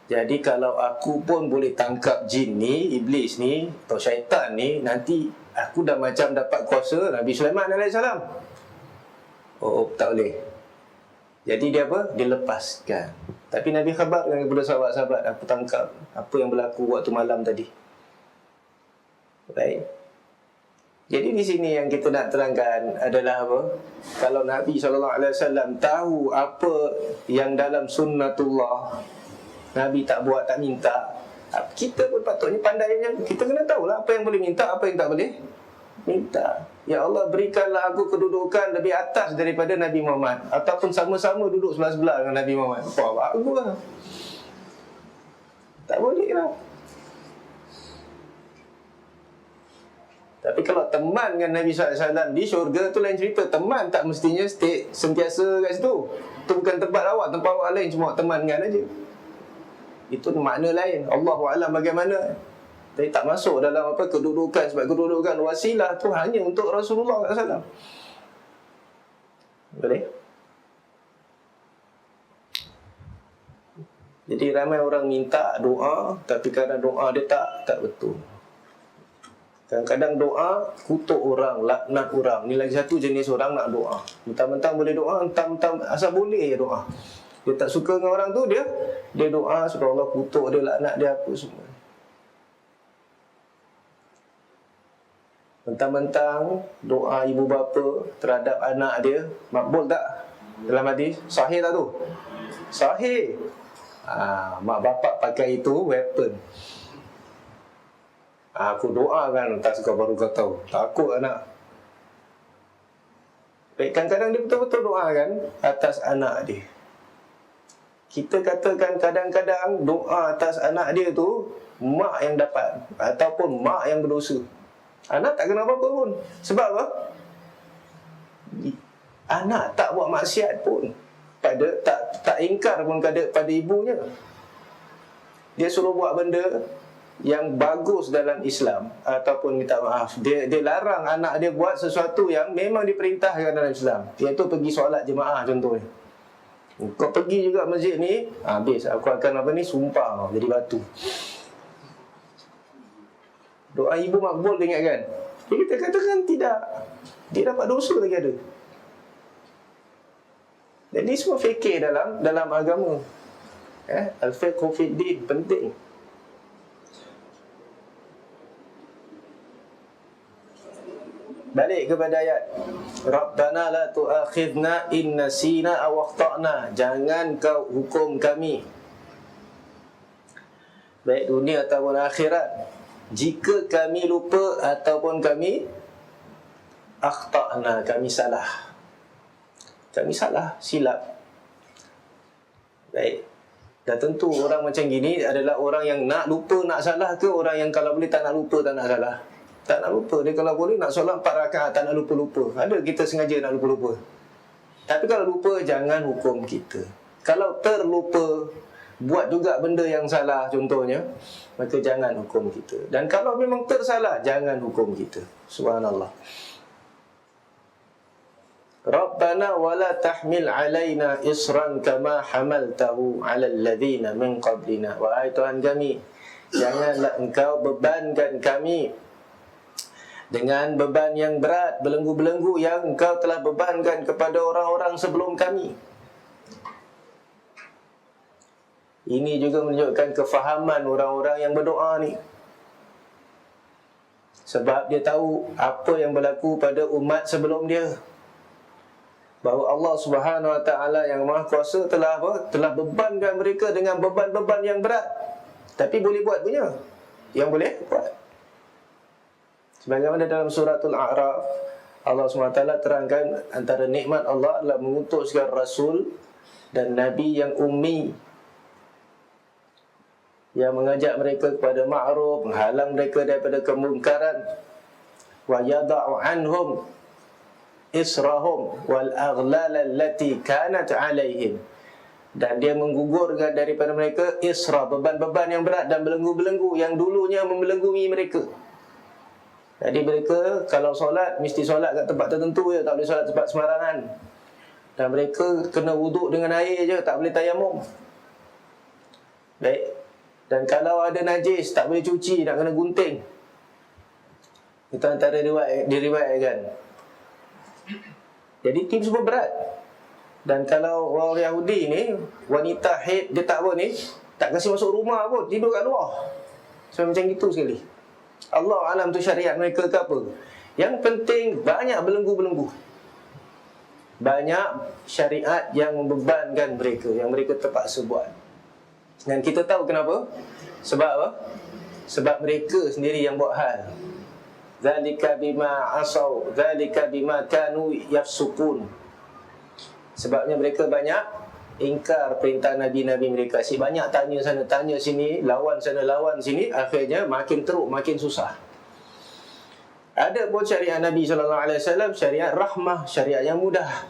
Jadi kalau aku pun boleh tangkap jin ni, iblis ni atau syaitan ni, nanti aku dah macam dapat kuasa Nabi Sulaiman AS. Oh, tak boleh. Jadi dia apa? Dia lepaskan. Tapi Nabi khabarkan kepada sahabat-sahabat, aku tangkap apa yang berlaku waktu malam tadi. Baik. Jadi di sini yang kita nak terangkan adalah apa? Kalau Nabi SAW tahu apa yang dalam sunnatullah, Nabi tak buat, tak minta, kita pun patutnya pandai. Kita kena tahulah apa yang boleh minta, apa yang tak boleh minta. Ya Allah, berikanlah aku kedudukan lebih atas daripada Nabi Muhammad, ataupun sama-sama duduk sebelah-sebelah dengan Nabi Muhammad. Wah, bagus lah. Tak boleh lah. Tapi kalau teman dengan Nabi SAW di syurga tu lain cerita. Teman tak mestinya stay sentiasa kat situ. Itu bukan tempat awak. Tempat awak lain, cuma teman dengan aja. Itu makna lain. Allahu a'lam bagaimana. Tapi tak masuk dalam apa kedudukan. Sebab kedudukan wasilah tu hanya untuk Rasulullah SAW. Boleh? Jadi ramai orang minta doa, tapi kadang doa dia tak betul. Kadang-kadang doa kutuk orang, laknat orang. Ni lagi satu jenis orang nak doa. Mentang-mentang boleh doa, mentang-mentang asal boleh je doa. Dia tak suka dengan orang tu, dia doa supaya Allah kutuk dia, laknat dia, apa semua. Mentang-mentang doa ibu bapa terhadap anak dia makbul tak? Dalam hadis sahih tak tu? Sahih. Mak bapak pakai itu weapon. Aku doakan, tak suka baru kau tahu. Takut anak. Baik, kadang-kadang dia betul-betul doakan atas anak dia. Kita katakan kadang-kadang doa atas anak dia tu mak yang dapat, ataupun mak yang berdosa. Anak tak kena apa-apa pun. Sebab apa? Anak tak buat maksiat pun, tak ingkar pun pada ibunya. Dia suruh buat benda yang bagus dalam Islam, ataupun minta maaf, dia larang anak dia buat sesuatu yang memang diperintahkan dalam Islam, iaitu pergi solat jemaah contohnya. Kau pergi juga masjid ni, habis aku akan sumpah kau jadi batu. Doa ibu makbul, ingat kan? Kita katakan tidak, dia dapat dosa lagi ada. Jadi semua fikir dalam agama. Al-fiqhu fid din penting. Balik kepada ayat Rabbana la tu'akhidna in nasina aw akhtana. Jangan kau hukum kami, baik dunia ataupun akhirat, jika kami lupa ataupun kami akhtana, kami salah. Kami salah, silap. Baik. Dan tentu orang macam gini adalah orang yang nak lupa, nak salah, ke orang yang kalau boleh tak nak lupa, tak nak salah? Tak nak lupa. Dia kalau boleh nak solat 4 rakaat, tak nak lupa-lupa. Ada kita sengaja nak lupa-lupa. Tapi kalau lupa, jangan hukum kita. Kalau terlupa, buat juga benda yang salah contohnya, maka jangan hukum kita. Dan kalau memang tersalah, jangan hukum kita. Subhanallah. Rabbana wala tahmil alaina isran kama hamaltahu ala alladhina min qablina. Wahai Tuhan kami, janganlah engkau bebankan kami dengan beban yang berat, belenggu-belenggu yang engkau telah bebankan kepada orang-orang sebelum kami. Ini juga menunjukkan kefahaman orang-orang yang berdoa ni. Sebab dia tahu apa yang berlaku pada umat sebelum dia, bahawa Allah Subhanahu Wa Taala yang Maha Kuasa telah bebankan mereka dengan beban-beban yang berat. Tapi boleh buat punya, yang boleh buat. Sebagaimana dalam suratul A'raf, Allah SWT terangkan antara nikmat Allah adalah mengutuskan Rasul dan Nabi yang ummi, yang mengajak mereka kepada ma'ruf, menghalang mereka daripada kemungkaran. Wa yada'u anhum israhum wal aghlal allati kanat alaihim. Dan dia menggugurkan daripada mereka isra, beban-beban yang berat dan belenggu-belenggu yang dulunya membelenggu mereka. Jadi mereka kalau solat, mesti solat kat tempat tertentu je, tak boleh solat tempat sembarangan. Dan mereka kena wuduk dengan air je, tak boleh tayamum. Baik. Dan kalau ada najis tak boleh cuci, nak kena gunting. Itu antara diriwayatkan. Jadi tim semua berat. Dan kalau orang Yahudi ni, wanita haid dia tak apa ni, tak kasi masuk rumah pun, tidur kat luar. So macam itu sekali. Allah alam tu syariat mereka ke apa. Yang penting banyak belenggu-belenggu. Banyak syariat yang membebankan mereka, yang mereka terpaksa buat. Dan kita tahu kenapa? Sebab apa? Sebab mereka sendiri yang buat hal. Zalika bima asaw, zalika bima kanu yafsukun. Sebabnya mereka banyak ingkar perintah Nabi-Nabi mereka. Si banyak tanya sana, tanya sini, lawan sana, lawan sini. Akhirnya makin teruk, makin susah. Ada pun syariat Nabi SAW, syariat rahmah, syariat yang mudah.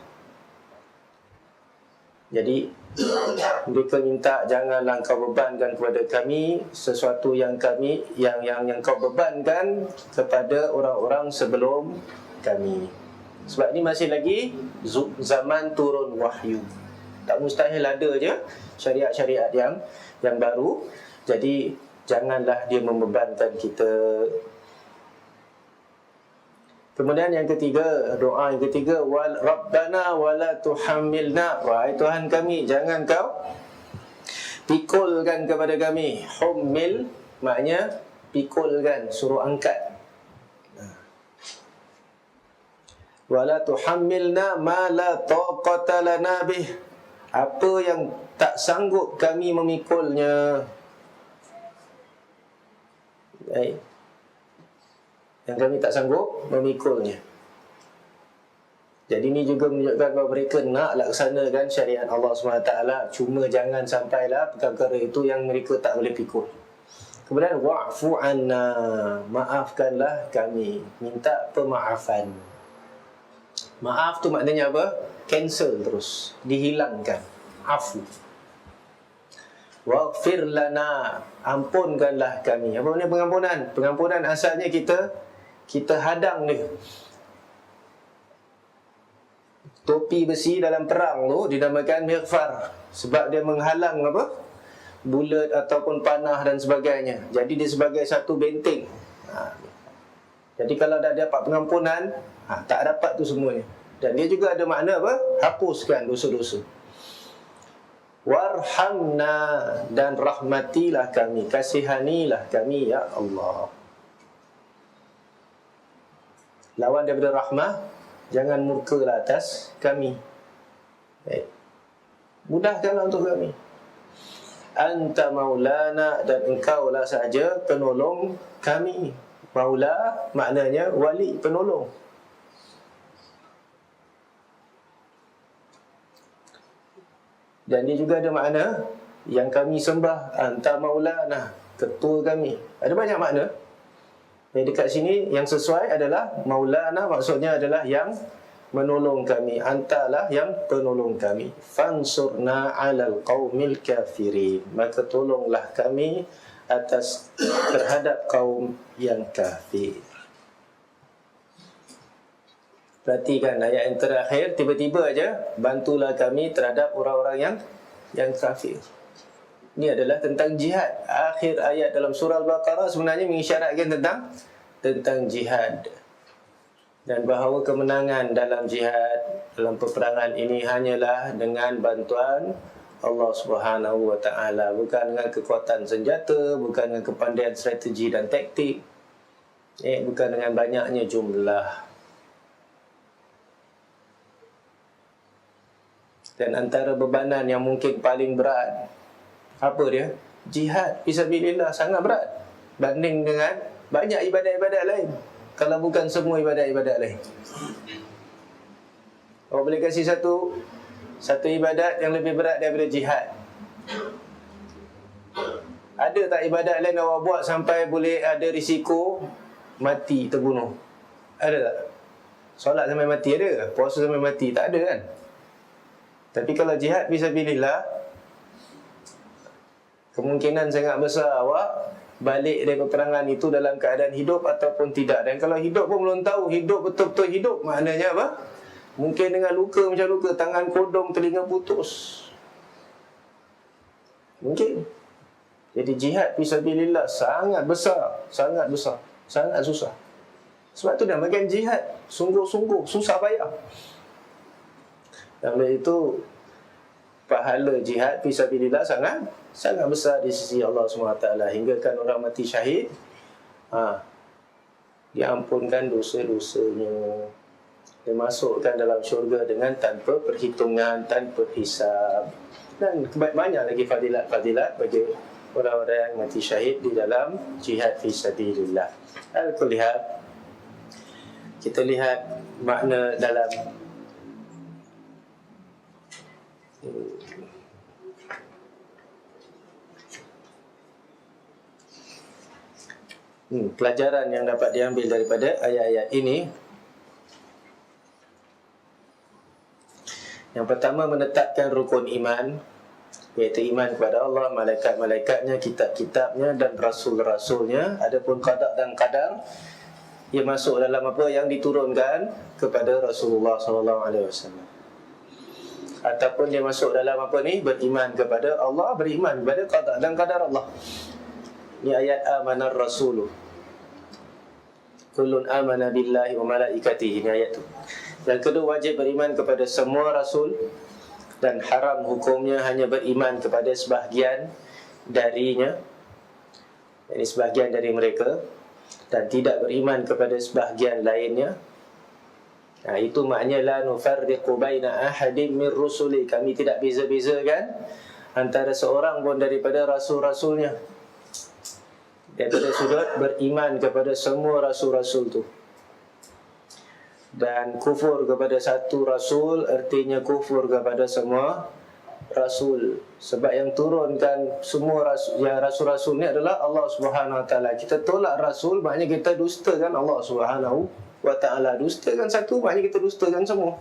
Jadi mereka minta, janganlah kau bebankan kepada kami sesuatu yang kami yang kau bebankan kepada orang-orang sebelum kami. Sebab ni masih lagi zaman turun wahyu. Tak mustahil ada je syariat-syariat yang baru. Jadi janganlah dia membebankan kita. Kemudian yang ketiga, doa yang ketiga, wal rabbana wala tuhammilna. Wahai Tuhan kami, jangan kau pikulkan kepada kami. Hummil maknanya pikulkan, suruh angkat. Wala tuhammilna ma la taqata lana bih. Apa yang tak sanggup kami memikulnya. Baik. Yang kami tak sanggup memikulnya. Jadi ini juga menunjukkan bahawa mereka nak laksanakan syariat Allah SWT. Cuma jangan sampailah perkara itu yang mereka tak boleh pikul. Kemudian wa'fu anna, maafkanlah kami, minta pemaafan. Maaf tu maknanya apa? Cancel terus, dihilangkan. Afu. Waghfir lana, ampunkanlah kami. Apa makna pengampunan? Pengampunan asalnya kita hadang dia. Topi besi dalam perang tu dinamakan mighfar, sebab dia menghalang apa? Bulat ataupun panah dan sebagainya. Jadi dia sebagai satu benteng. Jadi kalau dah dapat pengampunan, tak dapat tu semuanya. Dan dia juga ada makna apa? Hapuskan dosa-dosa. Warhamna, dan rahmatilah kami, kasihanilah kami ya Allah. Lawan daripada rahmah, jangan murkalah atas kami. Mudahkanlah untuk kami. Anta maulana, dan engkaulah sahaja penolong kami. Maula maknanya wali, penolong. Dan dia juga ada makna yang kami sembah, anta maulana, ketua kami. Ada banyak makna. Dekat sini yang sesuai adalah maulana, maksudnya adalah yang menolong kami. Antalah yang penolong kami. Fansurna 'alal qaumil kafirin, maka tolonglah kami atas terhadap kaum yang kafir. Perhatikan ayat yang terakhir, tiba-tiba aja bantulah kami terhadap orang-orang yang kafir. Ini adalah tentang jihad. Akhir ayat dalam surah Al-Baqarah sebenarnya mengisyaratkan tentang jihad. Dan bahawa kemenangan dalam jihad, dalam peperangan ini hanyalah dengan bantuan Allah Subhanahu wa ta'ala. Bukan dengan kekuatan senjata, bukan dengan kepandaian strategi dan taktik, bukan dengan banyaknya jumlah. Dan antara bebanan yang mungkin paling berat, apa dia? Jihad fisabilillah sangat berat banding dengan banyak ibadat-ibadat lain. Kalau bukan semua ibadat-ibadat lain. Awak boleh kasih satu ibadat yang lebih berat daripada jihad? Ada tak ibadat lain awak buat sampai boleh ada risiko mati, terbunuh? Ada tak? Solat sampai mati ada? Puasa sampai mati? Tak ada kan? Tapi kalau jihad fisabilillah, kemungkinan sangat besar awak balik dari peperangan itu dalam keadaan hidup ataupun tidak. Dan kalau hidup pun belum tahu hidup betul-betul hidup maknanya apa? Mungkin dengan luka macam luka tangan kodong, telinga putus. Mungkin. Jadi jihad fisabilillah sangat besar, sangat besar, sangat susah. Sebab tu namakan jihad, sungguh-sungguh susah payah. Dan itu pahala jihad fisabilillah sangat besar di sisi Allah SWT, hingga kan orang mati syahid, diampunkan dosa-dosanya, dimasukkan dalam syurga dengan tanpa perhitungan, tanpa hisab. Dan banyak lagi fadilat-fadilat bagi orang-orang yang mati syahid di dalam jihad fisabilillah. Al-kulli hal, kita lihat makna dalam pelajaran yang dapat diambil daripada ayat-ayat ini. Yang pertama, menetapkan rukun iman, iaitu iman kepada Allah, malaikat-malaikatnya, kitab-kitabnya dan rasul-rasulnya. Adapun qada dan qadar, ia masuk dalam apa yang diturunkan kepada Rasulullah SAW. Ataupun dia masuk dalam apa ni? Beriman kepada Allah, beriman kepada qada dan qadar Allah. Ini ayat amanar rasuluh. Kullun amana billahi wa malaikatihi. Ini ayat tu. Yang kedua, wajib beriman kepada semua rasul, dan haram hukumnya hanya beriman kepada sebahagian darinya, yakni sebahagian dari mereka, dan tidak beriman kepada sebahagian lainnya. Itu maknanya la nufarriqu baina ahadin min rusuli. Kami tidak beza-bezakan antara seorang pun daripada rasul-rasulnya. Daripada sudut beriman kepada semua rasul-rasul tu. Dan kufur kepada satu rasul artinya kufur kepada semua rasul. Sebab yang turunkan semua rasul-rasul ni adalah Allah Subhanahu Wa Taala. Kita tolak rasul, maknanya kita dustakan Allah Subhanahu Wa Taala. Dustakan satu, maknanya kita dustakan semua.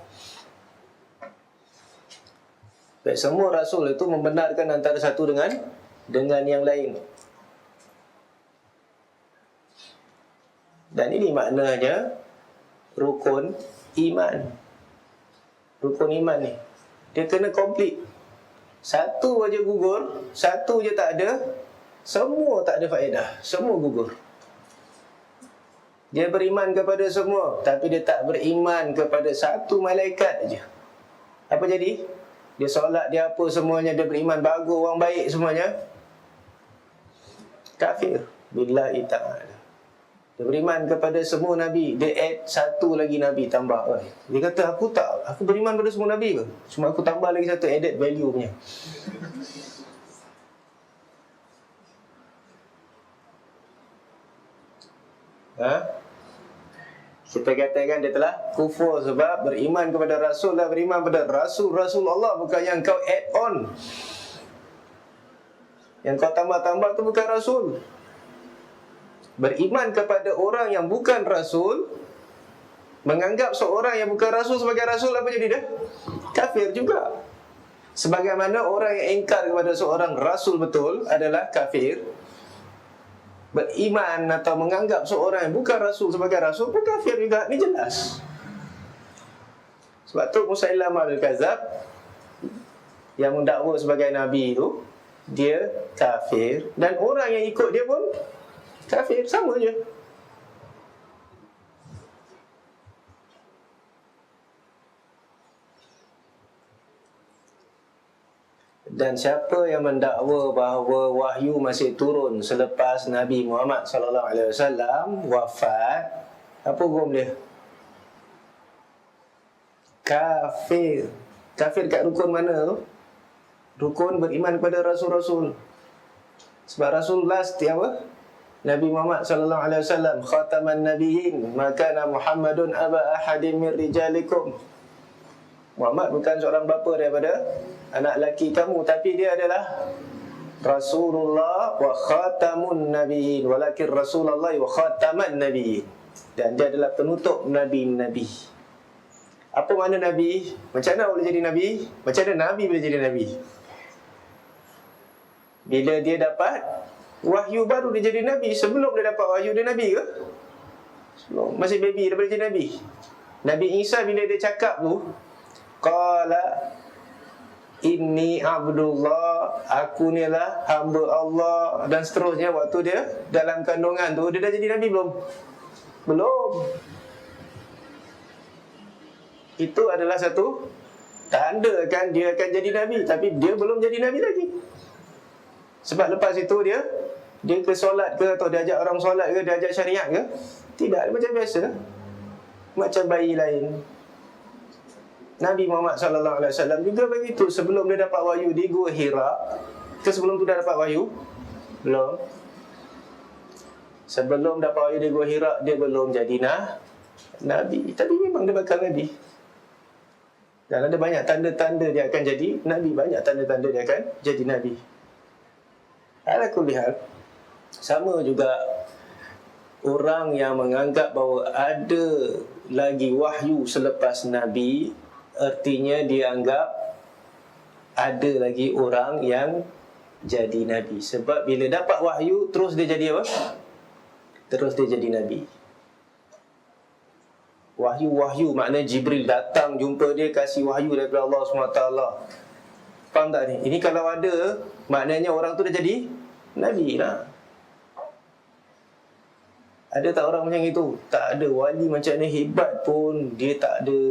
Baik, semua rasul itu membenarkan antara satu dengan yang lain. Dan ini maknanya rukun iman. Rukun iman ni dia kena komplit. Satu aja gugur, satu je tak ada, semua tak ada faedah, semua gugur. Dia beriman kepada semua, tapi dia tak beriman kepada satu malaikat aja. Apa jadi? Dia solat, dia apa semuanya, dia beriman bagus, orang baik semuanya, kafir billahi ta'ala. Dia beriman kepada semua Nabi, dia add satu lagi Nabi tambah. Dia kata, aku beriman pada semua Nabi ke? Cuma aku tambah lagi satu added value punya. Kita katakan dia telah kufur sebab beriman kepada Rasul dan beriman kepada Rasul Allah, bukan yang kau add on. Yang kau tambah-tambah tu bukan Rasul. Beriman kepada orang yang bukan Rasul, menganggap seorang yang bukan Rasul sebagai Rasul, apa jadi dia? Kafir juga. Sebagaimana orang yang ingkar kepada seorang Rasul betul adalah kafir, beriman atau menganggap seorang yang bukan Rasul sebagai Rasul pun kafir juga. Ini jelas. Sebab tu Musailamah al-Kazab yang mendakwa sebagai Nabi itu, dia kafir, dan orang yang ikut dia pun kafir, sama je. Dan siapa yang mendakwa bahawa wahyu masih turun selepas Nabi Muhammad SAW wafat, apa hukum dia? Kafir. Kafir kat rukun mana tu? Rukun beriman kepada Rasul-Rasul. Sebab Rasulullah setiap apa? Nabi Muhammad SAW khataman nabiyyin, maka Muhammadun aba ahadin min rijalikum. Muhammad bukan seorang bapa daripada anak lelaki kamu, tapi dia adalah Rasulullah wa khatamun nabiyyin, walakin Rasulullah wa khataman nabiyyin. Dan dia adalah penutup nabi-nabi. Apa makna nabi? Macam mana boleh jadi nabi? Macam mana nabi boleh jadi nabi? Bila dia dapat wahyu baru dia jadi Nabi. Sebelum dia dapat wahyu dia Nabi ke? Sebelum, masih baby dia boleh jadi Nabi. Nabi Isa bila dia cakap tu, qala Inni Abdullah, aku ni lah hamba Allah, dan seterusnya. Waktu dia dalam kandungan tu, dia dah jadi Nabi belum? Belum. Itu adalah satu tanda kan dia akan jadi Nabi, tapi dia belum jadi Nabi lagi. Sebab lepas itu dia ke solat ke, atau dia ajak orang solat ke, dia ajak syariat ke? Tidak, macam biasa, macam bayi lain. Nabi Muhammad SAW juga begitu. Sebelum dia dapat wahyu di Gua Hira, ke sebelum tu dah dapat wahyu? Belum. Sebelum dapat wahyu di Gua Hira, dia belum jadi Nabi. Tapi memang dia bakal Nabi. Dan ada banyak tanda-tanda dia akan jadi Nabi. Banyak tanda-tanda dia akan jadi Nabi. Ala kulli hal, sama juga orang yang menganggap bahawa ada lagi wahyu selepas Nabi, artinya dia anggap ada lagi orang yang jadi Nabi. Sebab bila dapat wahyu, terus dia jadi apa? Terus dia jadi Nabi. Wahyu maknanya Jibril datang jumpa dia, kasih wahyu daripada Allah SWT. Faham tak ni? Ini kalau ada, maknanya orang tu dah jadi Nabi lah. Ada tak orang macam itu? Tak ada. Wali macam ni hebat pun, dia tak ada,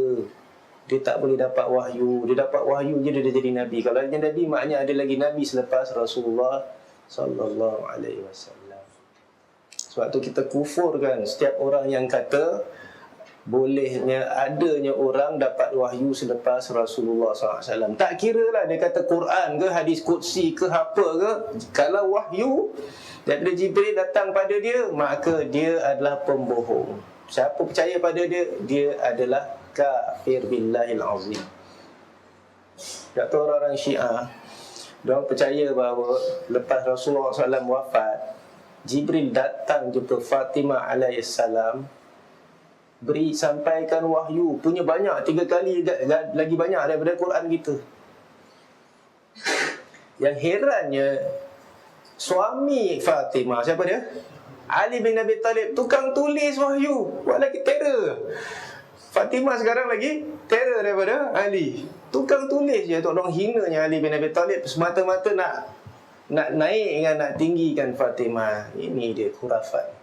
dia tak boleh dapat wahyu. Dia dapat wahyu je, dia dah jadi Nabi. Kalau ada Nabi, maknanya ada lagi Nabi selepas Rasulullah sallallahu alaihi wasallam. Sebab tu kita kufurkan setiap orang yang kata bolehnya adanya orang dapat wahyu selepas Rasulullah SAW. Tak kira lah dia kata Quran ke, hadis Qudsi ke, apa ke. Kalau wahyu daripada Jibril datang pada dia, maka dia adalah pembohong. Siapa percaya pada dia, dia adalah kafir billahil azim. Kata orang-orang Syiah, diorang percaya bahawa lepas Rasulullah SAW wafat, Jibril datang jumpa Fatimah alaihissalam, beri sampaikan wahyu, punya banyak, 3 kali lagi banyak daripada Quran kita. Yang herannya, suami Fatimah, siapa dia? Ali bin Abi Talib, tukang tulis wahyu, buat lagi terror. Fatimah sekarang lagi terror daripada Ali. Tukang tulis je, tolong hinanya Ali bin Abi Talib, semata-mata nak naikkan, nak tinggikan Fatimah. Ini dia khurafat.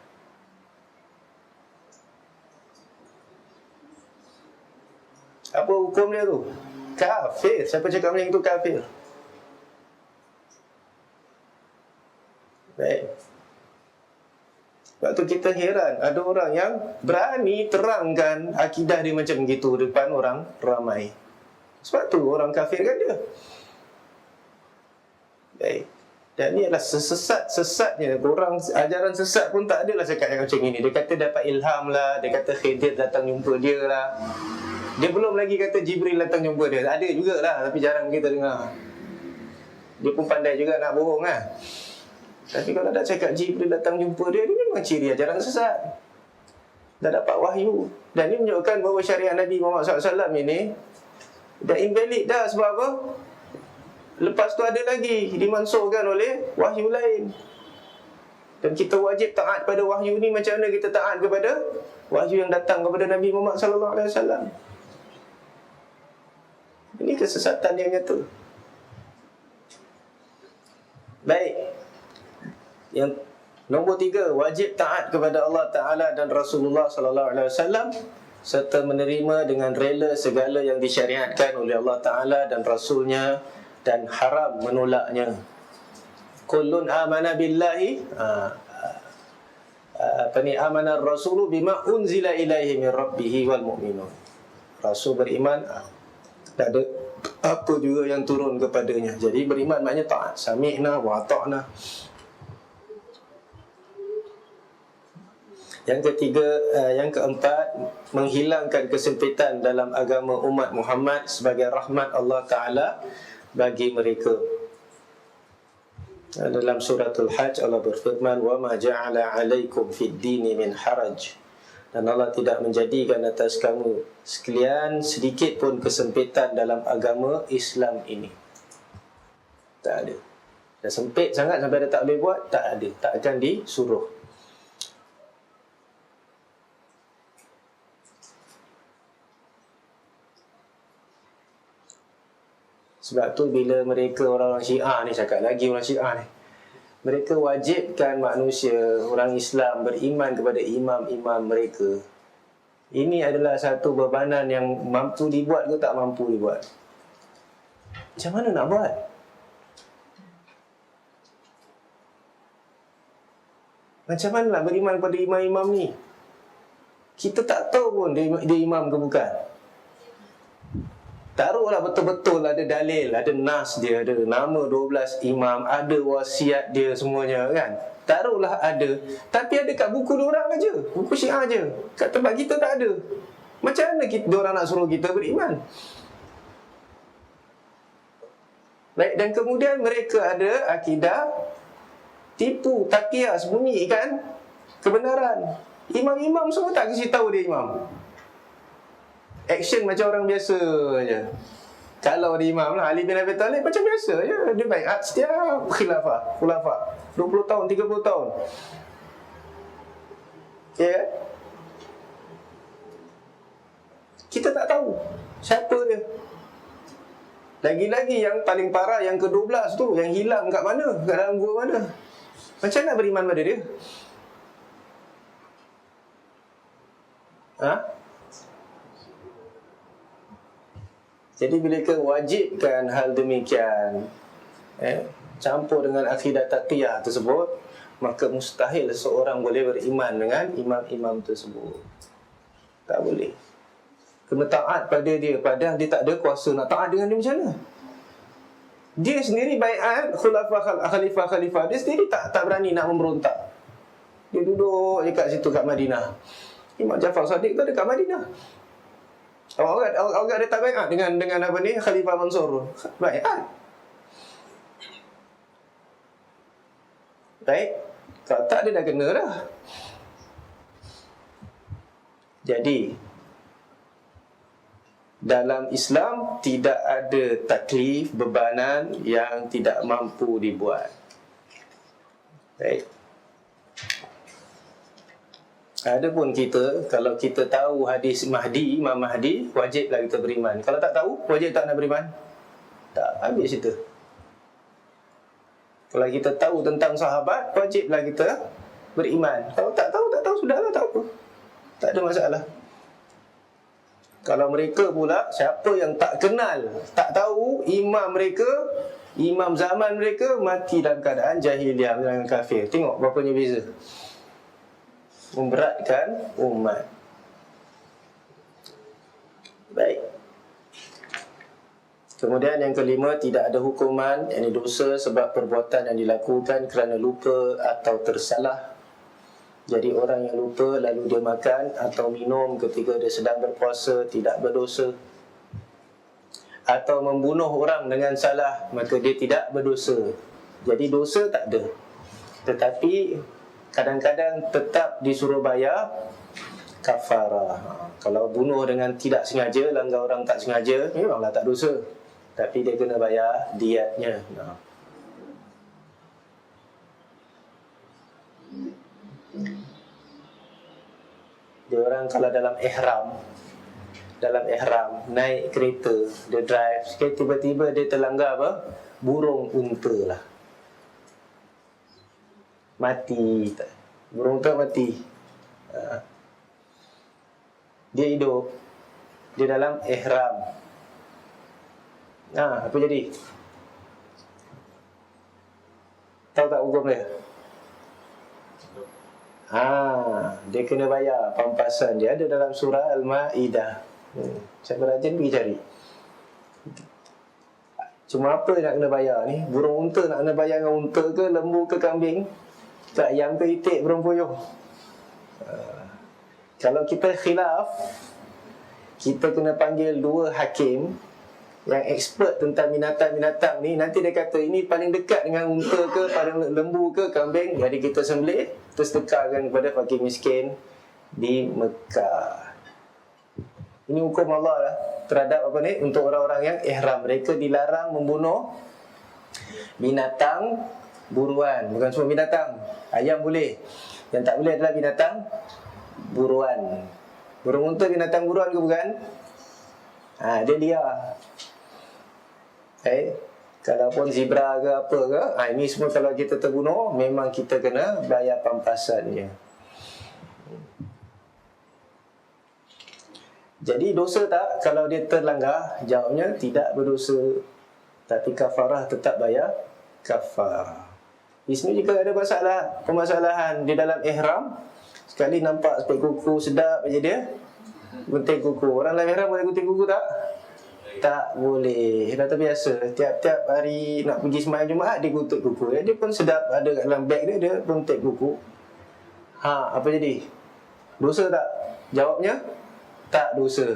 Apa hukum dia tu? Kafir. Siapa cakap macam itu kafir? Baik. Sebab tu kita heran, ada orang yang berani terangkan akidah dia macam begitu depan orang ramai. Sebab tu orang kafir kan dia. Baik. Dan ni adalah sesat-sesatnya. Orang ajaran sesat pun tak adalah cakap yang macam ini. Dia kata dapat ilham lah, dia kata Khidir datang jumpa dia lah. Dia belum lagi kata Jibril datang jumpa dia. Ada jugalah, tapi jarang kita dengar. Dia pun pandai juga nak bohong lah. Tapi kalau dah cakap Jibril datang jumpa dia, dia memang ciri ajaran sesat. Dah dapat wahyu. Dan ini menunjukkan bahawa syariat Nabi Muhammad SAW ini dah invalid dah. Sebab apa? Lepas tu ada lagi dimansuhkan oleh wahyu lain. Dan kita wajib taat pada wahyu ni. Macam mana kita taat kepada wahyu yang datang kepada Nabi Muhammad SAW? Ini kesesatan yang nyata. Baik. Yang nombor 3, wajib taat kepada Allah Ta'ala dan Rasulullah SAW, serta menerima dengan rela segala yang disyariatkan oleh Allah Ta'ala dan Rasulnya, dan haram menolaknya. Kullun amana billahi amana ar-rasulu bima unzila ilaihi min rabbih wal mu'minun. Rasul beriman, tak ada apa juga yang turun kepadanya. Jadi beriman maknanya taat. Sami'na wa ata'na. Yang ketiga, yang keempat, menghilangkan kesempitan dalam agama umat Muhammad sebagai rahmat Allah Ta'ala bagi mereka. Dalam suratul Hajj Allah berfirman, wa ma ja'ala 'alaikum fid dini min haraj. Dan Allah tidak menjadikan atas kamu sekalian sedikit pun kesempitan dalam agama Islam ini. Tak ada. Dah sempit sangat sampai dia tak boleh buat, tak ada. Tak akan disuruh. Sebab tu bila mereka orang-orang Syiah ni, cakap lagi orang Syiah ni, mereka wajibkan manusia, orang Islam beriman kepada imam-imam mereka. Ini adalah satu bebanan yang mampu dibuat ke tak mampu dibuat? Macam mana nak buat? Macam mana nak beriman kepada imam-imam ni? Kita tak tahu pun dia imam ke bukan. Taruhlah betul-betul ada dalil, ada nas dia, ada nama 12 imam, ada wasiat dia semuanya kan. Taruhlah ada. Tapi ada kat buku diorang aja, buku Syiah aja. Kat tempat kita tak ada. Macam mana diorang nak suruh kita beriman? Baik, dan kemudian mereka ada akidah tipu, taqiyah, sembunyikan kebenaran. Imam-imam semua tak kasi tahu dia imam. Action macam orang biasa je. Kalau dia imam lah, Ali bin Abi Talib macam biasa je. Dia baiat setiap khulafah 20 tahun, 30 tahun. Ya kan? Kita tak tahu siapa dia. Lagi-lagi yang paling parah, yang ke-12 tu, yang hilang kat mana? Kat dalam gua mana? Macam nak beriman pada dia? Ha? Jadi bila kita wajibkan hal demikian, campur dengan akidah taqiyah tersebut, maka mustahil seorang boleh beriman dengan imam-imam tersebut. Tak boleh. Kena taat pada dia, padahal dia tak ada kuasa nak taat dengan dia macam mana. Dia sendiri baiat khalifah, dia sendiri tak berani nak memberontak. Dia duduk je kat situ kat Madinah. Imam Jafar Sadiq tu dekat Madinah. Awak ada tak baiat dengan apa ni, Khalifah Mansur? Baiat. Baik. Kalau tak, dia dah kena dah. Jadi dalam Islam tidak ada taklif, bebanan yang tidak mampu dibuat. Baik. Adapun kita, kalau kita tahu hadis Mahdi, Imam Mahdi, wajiblah kita beriman. Kalau tak tahu, wajib tak nak beriman? Tak, habis itu. Kalau kita tahu tentang sahabat, wajiblah kita beriman. Kalau tak tahu, sudahlah, tak apa. Tak ada masalah. Kalau mereka pula, siapa yang tak kenal, tak tahu imam mereka, imam zaman mereka mati dalam keadaan jahiliah dengan kafir. Tengok berapanya beza. Memberatkan umat. Baik. Kemudian yang kelima, tidak ada hukuman, yakni dosa sebab perbuatan yang dilakukan kerana lupa atau tersalah. Jadi orang yang lupa lalu dia makan atau minum ketika dia sedang berpuasa tidak berdosa. Atau membunuh orang dengan salah, maka dia tidak berdosa. Jadi dosa tak ada. Tetapi kadang-kadang tetap disuruh bayar kafarah. Kalau bunuh dengan tidak sengaja, langgar orang tak sengaja, memanglah tak dosa. Tapi dia kena bayar diatnya. Dia orang kalau dalam ihram naik kereta, dia drive, sekali tiba-tiba dia terlanggar apa? Burung unta lah. Mati. Burung unta mati. Dia hidup. Dia dalam ihram. Apa jadi? Tahu tak hukum dia? Dia kena bayar pampasan. Dia ada dalam surah Al-Ma'idah. Siapa rajin pergi cari. Cuma apa nak kena bayar ni? Burung unta nak kena bayar dengan unta ke, lembu ke, kambing ke, ayam ke, itik, burung puyuh. Kalau kita khilaf, kita kena panggil dua hakim yang expert tentang binatang-binatang ni. Nanti dia kata ini paling dekat dengan unta ke, paling lembu ke, kambing. Jadi kita sembelih, terus tekarkan kepada fakir miskin di Mekah. Ini hukum Allah lah terhadap apa ni, untuk orang-orang yang ihram. Mereka dilarang membunuh binatang buruan. Bukan semua binatang. Ayam boleh. Yang tak boleh adalah binatang buruan. Burung unta binatang buruan ke bukan? Dia liar. Kalaupun zebra ke apa ke, ini semua kalau kita terbunuh, memang kita kena bayar pampasannya. Jadi dosa tak kalau dia terlanggar? Jawabnya tidak berdosa. Tapi kafarah tetap bayar kafarah. Di sini juga ada permasalahan di dalam ihram. Sekali nampak sepek kuku sedap aja dia gunting kuku. Orang dalam ihram boleh gunting kuku tak? Tak boleh. Dah terbiasa. Tiap-tiap hari nak pergi sembahyang Jumaat, dia gunting kuku. Dia pun sedap, ada kat dalam beg dia, dia gunting kuku. Apa jadi? Dosa tak? Jawabnya tak dosa.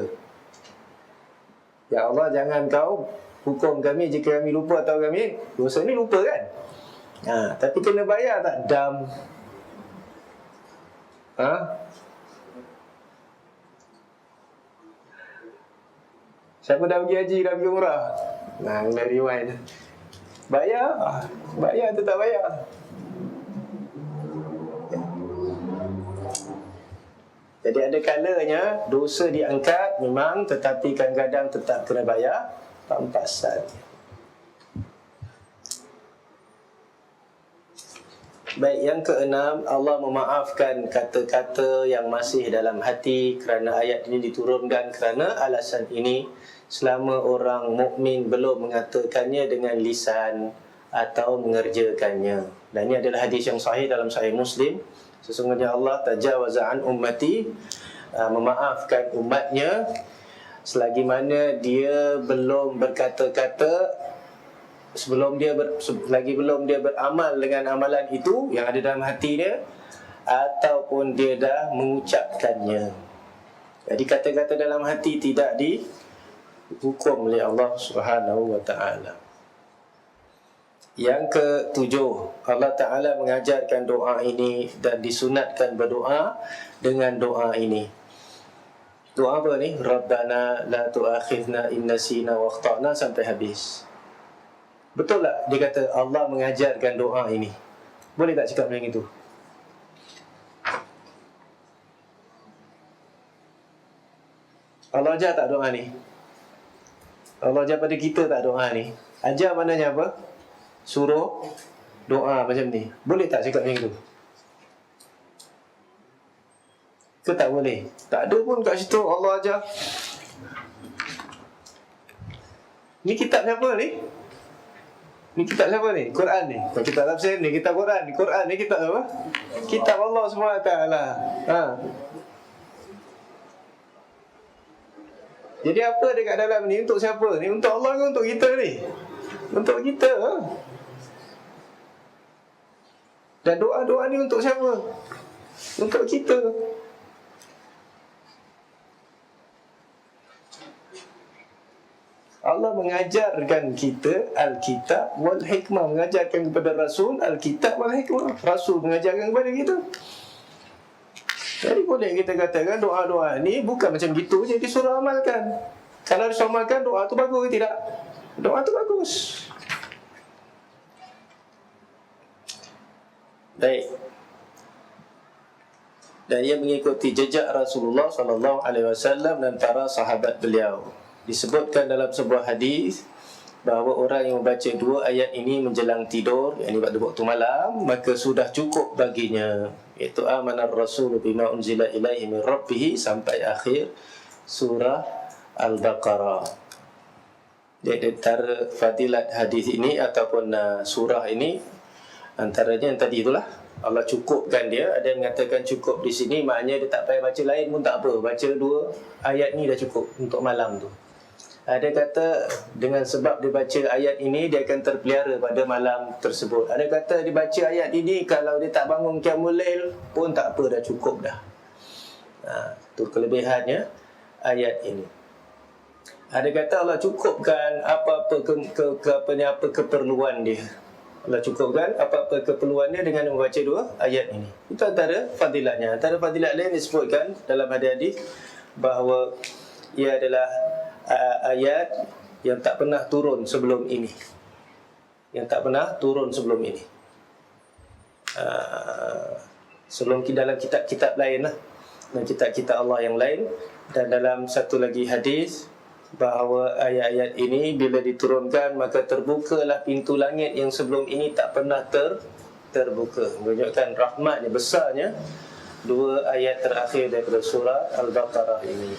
Ya Allah, jangan kau hukum kami jika kami lupa atau kami dosa ni lupa kan? Tapi kena bayar tak? Dam. Siapa dah pergi haji, dah pergi umrah? Kena rewind. Bayar? Bayar atau tak bayar? Jadi ada kalanya dosa diangkat memang, tetapi kadang-kadang tetap kena bayar pampasan. Baik, yang keenam, Allah memaafkan kata-kata yang masih dalam hati kerana ayat ini diturunkan kerana alasan ini, selama orang mukmin belum mengatakannya dengan lisan atau mengerjakannya. Dan ini adalah hadis yang sahih dalam Sahih Muslim. Sesungguhnya Allah tajawaza an ummati, memaafkan umatnya selagi mana dia belum berkata-kata, selagi belum dia beramal dengan amalan itu yang ada dalam hati dia, ataupun dia dah mengucapkannya. Jadi kata-kata dalam hati tidak dihukum oleh Allah Subhanahu wa ta'ala. Yang ketujuh, Allah Ta'ala mengajarkan doa ini dan disunatkan berdoa dengan doa ini. Doa apa ni? Rabbana la tu'akhidna in nasina wa akhtana sampai habis. Betul tak dia kata Allah mengajarkan doa ini? Boleh tak cakap macam itu? Allah ajar tak doa ni? Allah ajar pada kita tak doa ni? Ajar maknanya apa? Suruh doa macam ni. Boleh tak cakap macam tu? Ke tak boleh? Tak ada pun kat situ Allah ajar. Ni kitab siapa ni? Ni kitab siapa ni? Quran ni. Bukan kitab tafsir ni, kitab Quran. Quran ni kitab apa? Kitab Allah SWT. Jadi apa dekat dalam ni? Untuk siapa ni? Untuk Allah ke untuk kita ni? Untuk kita. Dan doa-doa ni untuk siapa? Untuk kita. Allah mengajarkan kita Alkitab wal hikmah, mengajarkan kepada Rasul Alkitab wal hikmah. Rasul mengajarkan kepada kita. Jadi boleh kita katakan doa-doa ni bukan macam gitu je disuruh amalkan. Kalau disuruh amalkan, doa tu bagus ke tidak? Doa tu bagus. Baik. Dan ia mengikuti jejak Rasulullah SAW dan para sahabat beliau. Disebutkan dalam sebuah hadis bahawa orang yang membaca dua ayat ini menjelang tidur, yakni pada waktu malam, maka sudah cukup baginya, iaitu amanar rasul bima unzila ilaihi min rabbih sampai akhir surah Al-Baqarah. Jadi antara fadilat hadis ini ataupun surah ini, antaranya yang tadi itulah, Allah cukupkan dia. Ada yang mengatakan cukup di sini maknanya dia tak payah baca lain pun tak apa, baca dua ayat ni dah cukup untuk malam tu. Ada kata dengan sebab dia baca ayat ini dia akan terpelihara pada malam tersebut. Ada kata dia baca ayat ini kalau dia tak bangun qiyamul lail pun tak apa, dah cukup dah. Itu kelebihannya ayat ini. Ada kata Allah cukupkan apa-apa keperluan dia. Allah cukupkan apa-apa keperluannya dengan membaca dua ayat ini. Itu antara fadilatnya. Antara fadilat lain disebutkan dalam hadis bahawa ia adalah ayat yang tak pernah turun sebelum ini. Yang tak pernah turun sebelum ini. Sebelum dalam kitab-kitab lain lah, dan kitab-kitab Allah yang lain. Dan dalam satu lagi hadis bahawa ayat-ayat ini bila diturunkan maka terbukalah pintu langit yang sebelum ini tak pernah terbuka. Menunjukkan rahmatnya, besarnya dua ayat terakhir daripada surah Al-Baqarah ini.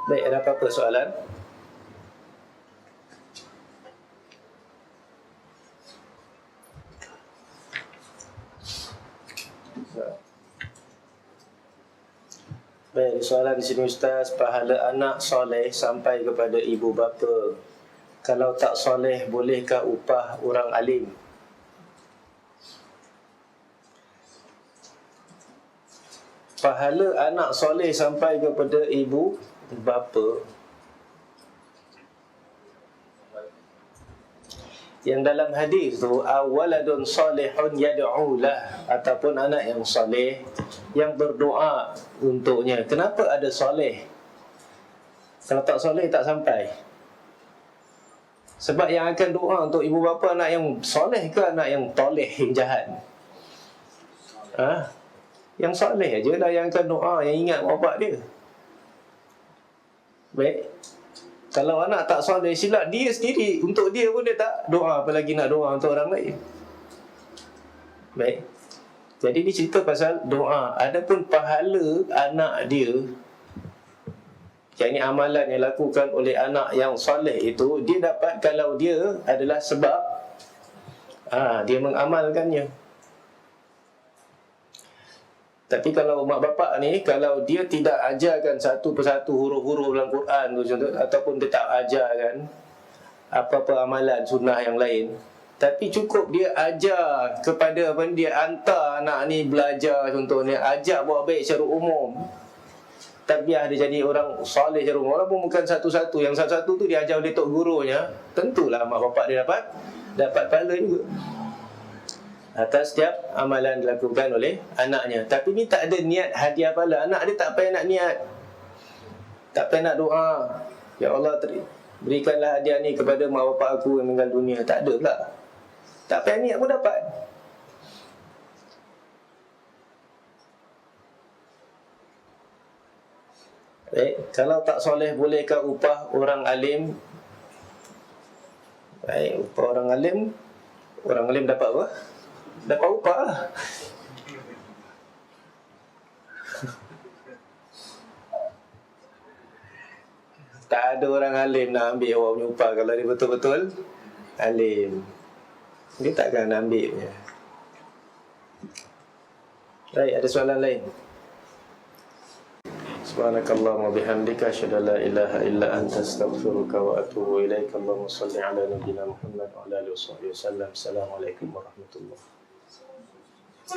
Baik, ada apa-apa soalan? Baik, soalan di sini Ustaz, pahala anak soleh sampai kepada ibu bapa. Kalau tak soleh, bolehkah upah orang alim? Pahala anak soleh sampai kepada ibu bapa, yang dalam hadis tu awaladun salihun yad'u lah, ataupun anak yang soleh yang berdoa untuknya. Kenapa ada soleh? Kalau tak soleh tak sampai. Sebab yang akan doa untuk ibu bapa anak yang soleh ke anak yang toleh, yang jahat? Yang soleh aja lah yang akan doa, yang ingat bapak dia. Baik. Kalau anak tak soleh, silap dia sendiri. Untuk dia pun dia tak doa, apalagi nak doa untuk orang lain. Baik. Jadi dia cerita pasal doa. Adapun pahala anak dia, yang ini amalan yang lakukan oleh anak yang soleh itu, dia dapat kalau dia adalah sebab dia mengamalkannya. Tapi kalau mak bapak ni, kalau dia tidak ajarkan satu persatu huruf-huruf dalam Quran tu contoh, ataupun dia tak ajarkan apa-apa amalan sunnah yang lain, tapi cukup dia ajar kepada apa, dia hantar anak ni belajar, contohnya ajak buat baik secara umum, tabiah dia jadi orang soleh secara umum, walaupun bukan satu-satu, yang satu-satu tu dia ajar oleh tok gurunya, tentulah mak bapak dia dapat pahala juga atas setiap amalan dilakukan oleh anaknya. Tapi ni tak ada niat hadiah pahala. Anak dia tak payah nak niat, tak payah nak doa, ya Allah berikanlah hadiah ni kepada mak bapak aku yang meninggal dunia. Tak ada pula. Tak payah niat pun dapat. Baik, kalau tak soleh, bolehkah upah orang alim? Baik, upah orang alim. Orang alim dapat apa? Dapat upah lah. Tak ada orang alim nak ambil awak punya upah kalau dia betul-betul alim. Dia takkan ambil punya. Baik, ada soalan lain? Subhanakallahumma bihamdika asyhadu an la ilaha illa anta astaghfiruka wa atubu ilaika. Allahumma shalli ala nabiyyina Muhammad wa ala alihi wasallam. Assalamualaikum warahmatullahi wabarakatuh.